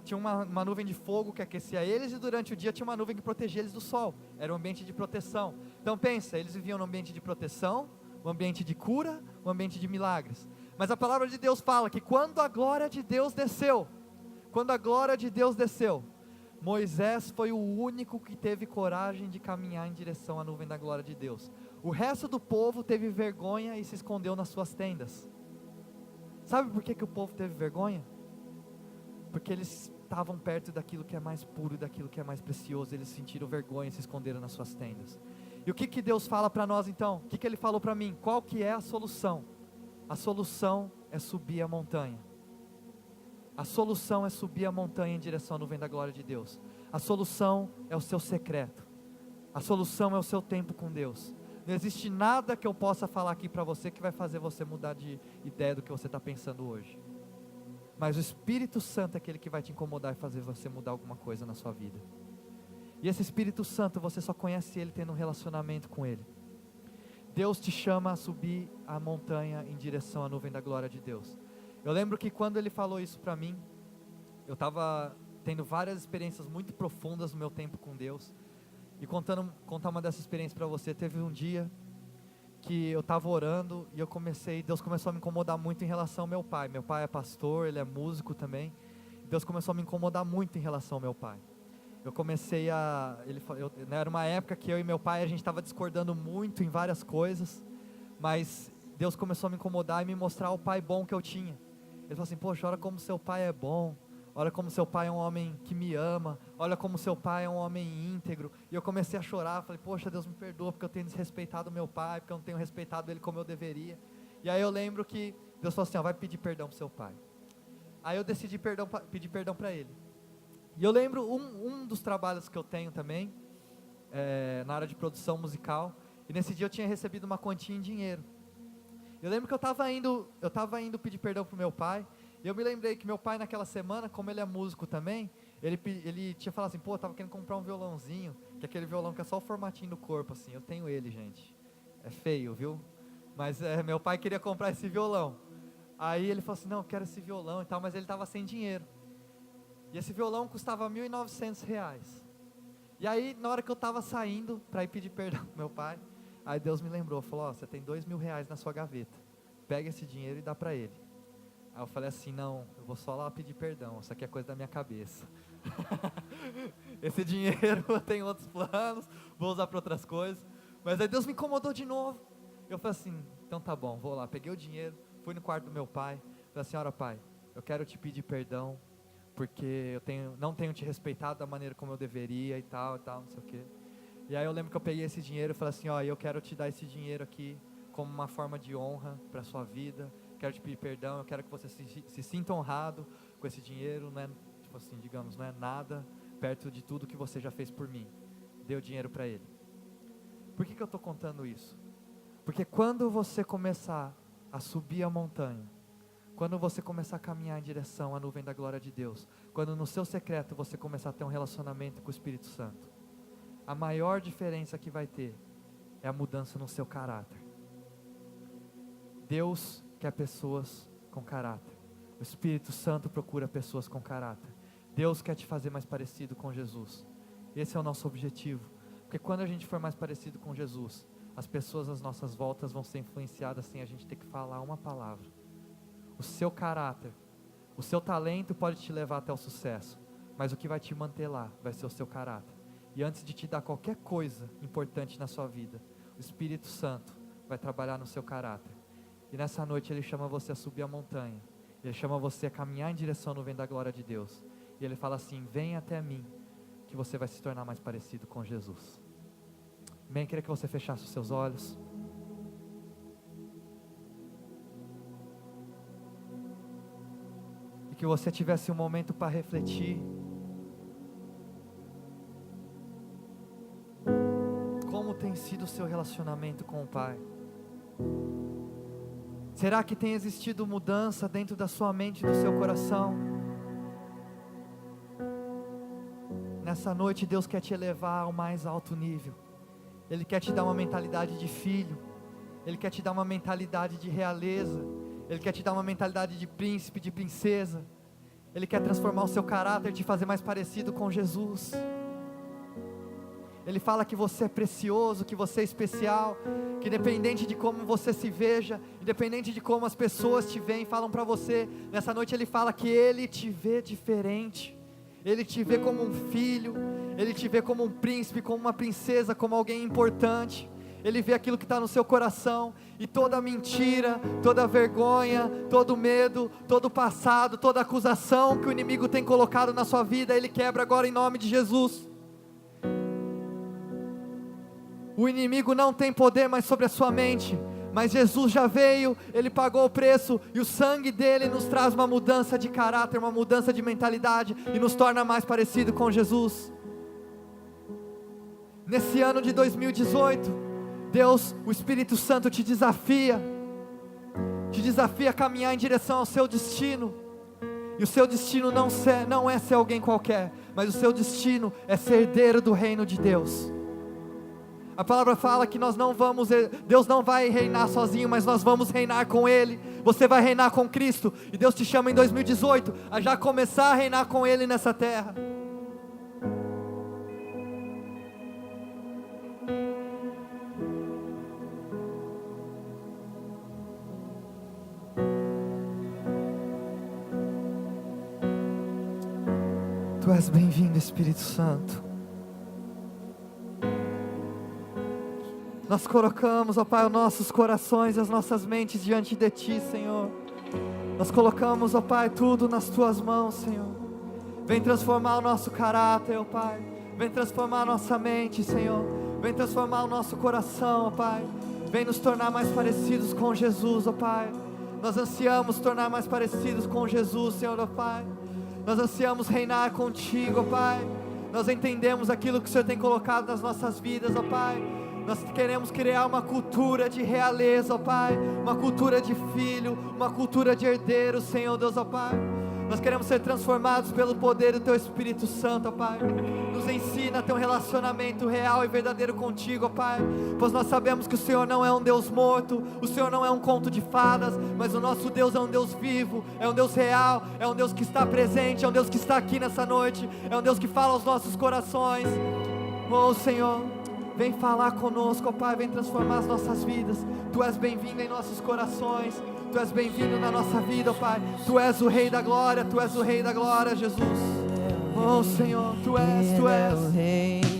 tinha uma nuvem de fogo que aquecia eles, e durante o dia tinha uma nuvem que protegia eles do sol, era um ambiente de proteção. Então pensa, eles viviam num ambiente de proteção, um ambiente de cura, um ambiente de milagres. Mas a palavra de Deus fala que quando a glória de Deus desceu, Moisés foi o único que teve coragem de caminhar em direção à nuvem da glória de Deus. O resto do povo teve vergonha e se escondeu nas suas tendas. Sabe por que o povo teve vergonha? Porque eles estavam perto daquilo que é mais puro, daquilo que é mais precioso. Eles sentiram vergonha e se esconderam nas suas tendas. E o que Deus fala para nós então? O que Ele falou para mim? Qual que é a solução? A solução é subir a montanha. A solução é subir a montanha em direção à nuvem da glória de Deus. A solução é o seu secreto. A solução é o seu tempo com Deus. Não existe nada que eu possa falar aqui para você que vai fazer você mudar de ideia do que você está pensando hoje. Mas o Espírito Santo é aquele que vai te incomodar e fazer você mudar alguma coisa na sua vida. E esse Espírito Santo, você só conhece Ele tendo um relacionamento com Ele. Deus te chama a subir a montanha em direção à nuvem da glória de Deus. Eu lembro que quando Ele falou isso para mim, eu estava tendo várias experiências muito profundas no meu tempo com Deus. E contar uma dessas experiências para você, teve um dia que eu estava orando e Deus começou a me incomodar muito em relação ao meu pai. Meu pai é pastor, ele é músico também. Deus começou a me incomodar muito em relação ao meu pai. Era uma época que eu e meu pai, a gente estava discordando muito em várias coisas, mas Deus começou a me incomodar e me mostrar o pai bom que eu tinha. Ele falou assim: poxa, olha como seu pai é bom, olha como seu pai é um homem que me ama, olha como seu pai é um homem íntegro. E eu comecei a chorar, falei: poxa, Deus me perdoa porque eu tenho desrespeitado meu pai, porque eu não tenho respeitado ele como eu deveria. E aí eu lembro que Deus falou assim: vai pedir perdão para o seu pai. Aí eu decidi pedir perdão para ele. E eu lembro um dos trabalhos que eu tenho também, na área de produção musical, e nesse dia eu tinha recebido uma quantia em dinheiro. Eu lembro que eu estava indo pedir perdão para o meu pai, e eu me lembrei que meu pai naquela semana, como ele é músico também, ele tinha falado assim: pô, eu estava querendo comprar um violãozinho, que é aquele violão que é só o formatinho do corpo assim, eu tenho ele, gente, é feio, viu? Mas meu pai queria comprar esse violão. Aí ele falou assim: não, eu quero esse violão e tal, mas ele estava sem dinheiro. E esse violão custava R$1.900. E aí, na hora que eu estava saindo para ir pedir perdão pro meu pai, aí Deus me lembrou, falou: você tem R$2.000 na sua gaveta, pega esse dinheiro e dá para ele. Aí eu falei assim: não, eu vou só lá pedir perdão, isso aqui é coisa da minha cabeça. Esse dinheiro eu tenho outros planos, vou usar para outras coisas. Mas aí Deus me incomodou de novo. Eu falei assim: então tá bom, vou lá. Peguei o dinheiro, fui no quarto do meu pai, falei assim: olha pai, eu quero te pedir perdão, porque eu não tenho te respeitado da maneira como eu deveria e tal, não sei o que. E aí eu lembro que eu peguei esse dinheiro e falei assim: ó, eu quero te dar esse dinheiro aqui como uma forma de honra para a sua vida, quero te pedir perdão, eu quero que você se sinta honrado com esse dinheiro, não é, tipo assim, digamos, não é nada perto de tudo que você já fez por mim. Dê o dinheiro para ele. Por que eu estou contando isso? Porque quando você começar a subir a montanha, quando você começar a caminhar em direção à nuvem da glória de Deus, quando no seu secreto você começar a ter um relacionamento com o Espírito Santo, a maior diferença que vai ter é a mudança no seu caráter. Deus quer pessoas com caráter. O Espírito Santo procura pessoas com caráter. Deus quer te fazer mais parecido com Jesus. Esse é o nosso objetivo. Porque quando a gente for mais parecido com Jesus, as pessoas às nossas voltas vão ser influenciadas sem a gente ter que falar uma palavra. O seu caráter, o seu talento pode te levar até o sucesso, mas o que vai te manter lá vai ser o seu caráter. E antes de te dar qualquer coisa importante na sua vida, o Espírito Santo vai trabalhar no seu caráter. E nessa noite Ele chama você a subir a montanha, Ele chama você a caminhar em direção à nuvem da glória de Deus. E Ele fala assim: vem até mim, que você vai se tornar mais parecido com Jesus. Bem, queria que você fechasse os seus olhos. E que você tivesse um momento para refletir. Como tem sido o seu relacionamento com o Pai? Será que tem existido mudança dentro da sua mente e do seu coração? Nessa noite Deus quer te elevar ao mais alto nível. Ele quer te dar uma mentalidade de filho. Ele quer te dar uma mentalidade de realeza. Ele quer te dar uma mentalidade de príncipe, de princesa. Ele quer transformar o seu caráter, te fazer mais parecido com Jesus. Ele fala que você é precioso, que você é especial, que independente de como você se veja, independente de como as pessoas te veem, falam para você, nessa noite Ele fala que Ele te vê diferente. Ele te vê como um filho, Ele te vê como um príncipe, como uma princesa, como alguém importante. Ele vê aquilo que está no seu coração, e toda mentira, toda vergonha, todo medo, todo passado, toda acusação que o inimigo tem colocado na sua vida, Ele quebra agora em nome de Jesus. O inimigo não tem poder mais sobre a sua mente, mas Jesus já veio, Ele pagou o preço, e o sangue dEle nos traz uma mudança de caráter, uma mudança de mentalidade, e nos torna mais parecido com Jesus. Nesse ano de 2018, Deus, o Espírito Santo te desafia a caminhar em direção ao seu destino, e o seu destino não é ser alguém qualquer, mas o seu destino é ser herdeiro do reino de Deus. A palavra fala que Deus não vai reinar sozinho, mas nós vamos reinar com Ele. Você vai reinar com Cristo, e Deus te chama em 2018 a já começar a reinar com Ele nessa terra. Tu és bem-vindo, Espírito Santo. Nós colocamos, ó Pai, os nossos corações e as nossas mentes diante de Ti, Senhor. Nós colocamos, ó Pai, tudo nas Tuas mãos, Senhor. Vem transformar o nosso caráter, ó Pai. Vem transformar a nossa mente, Senhor. Vem transformar o nosso coração, ó Pai. Vem nos tornar mais parecidos com Jesus, ó Pai. Nós ansiamos tornar mais parecidos com Jesus, Senhor, ó Pai. Nós ansiamos reinar contigo, ó Pai. Nós entendemos aquilo que o Senhor tem colocado nas nossas vidas, ó Pai. Nós queremos criar uma cultura de realeza, ó Pai. Uma cultura de filho, uma cultura de herdeiro, Senhor Deus, ó Pai. Nós queremos ser transformados pelo poder do Teu Espírito Santo, ó Pai. Nos ensina a ter um relacionamento real e verdadeiro contigo, ó Pai. Pois nós sabemos que o Senhor não é um Deus morto, o Senhor não é um conto de fadas, mas o nosso Deus é um Deus vivo, é um Deus real, é um Deus que está presente, é um Deus que está aqui nessa noite, é um Deus que fala aos nossos corações. Oh Senhor, vem falar conosco, ó Pai, vem transformar as nossas vidas. Tu és bem-vindo em nossos corações, Tu és bem-vindo na nossa vida, ó Pai. Tu és o Rei da Glória, Tu és o Rei da Glória, Jesus. Oh Senhor, Tu és.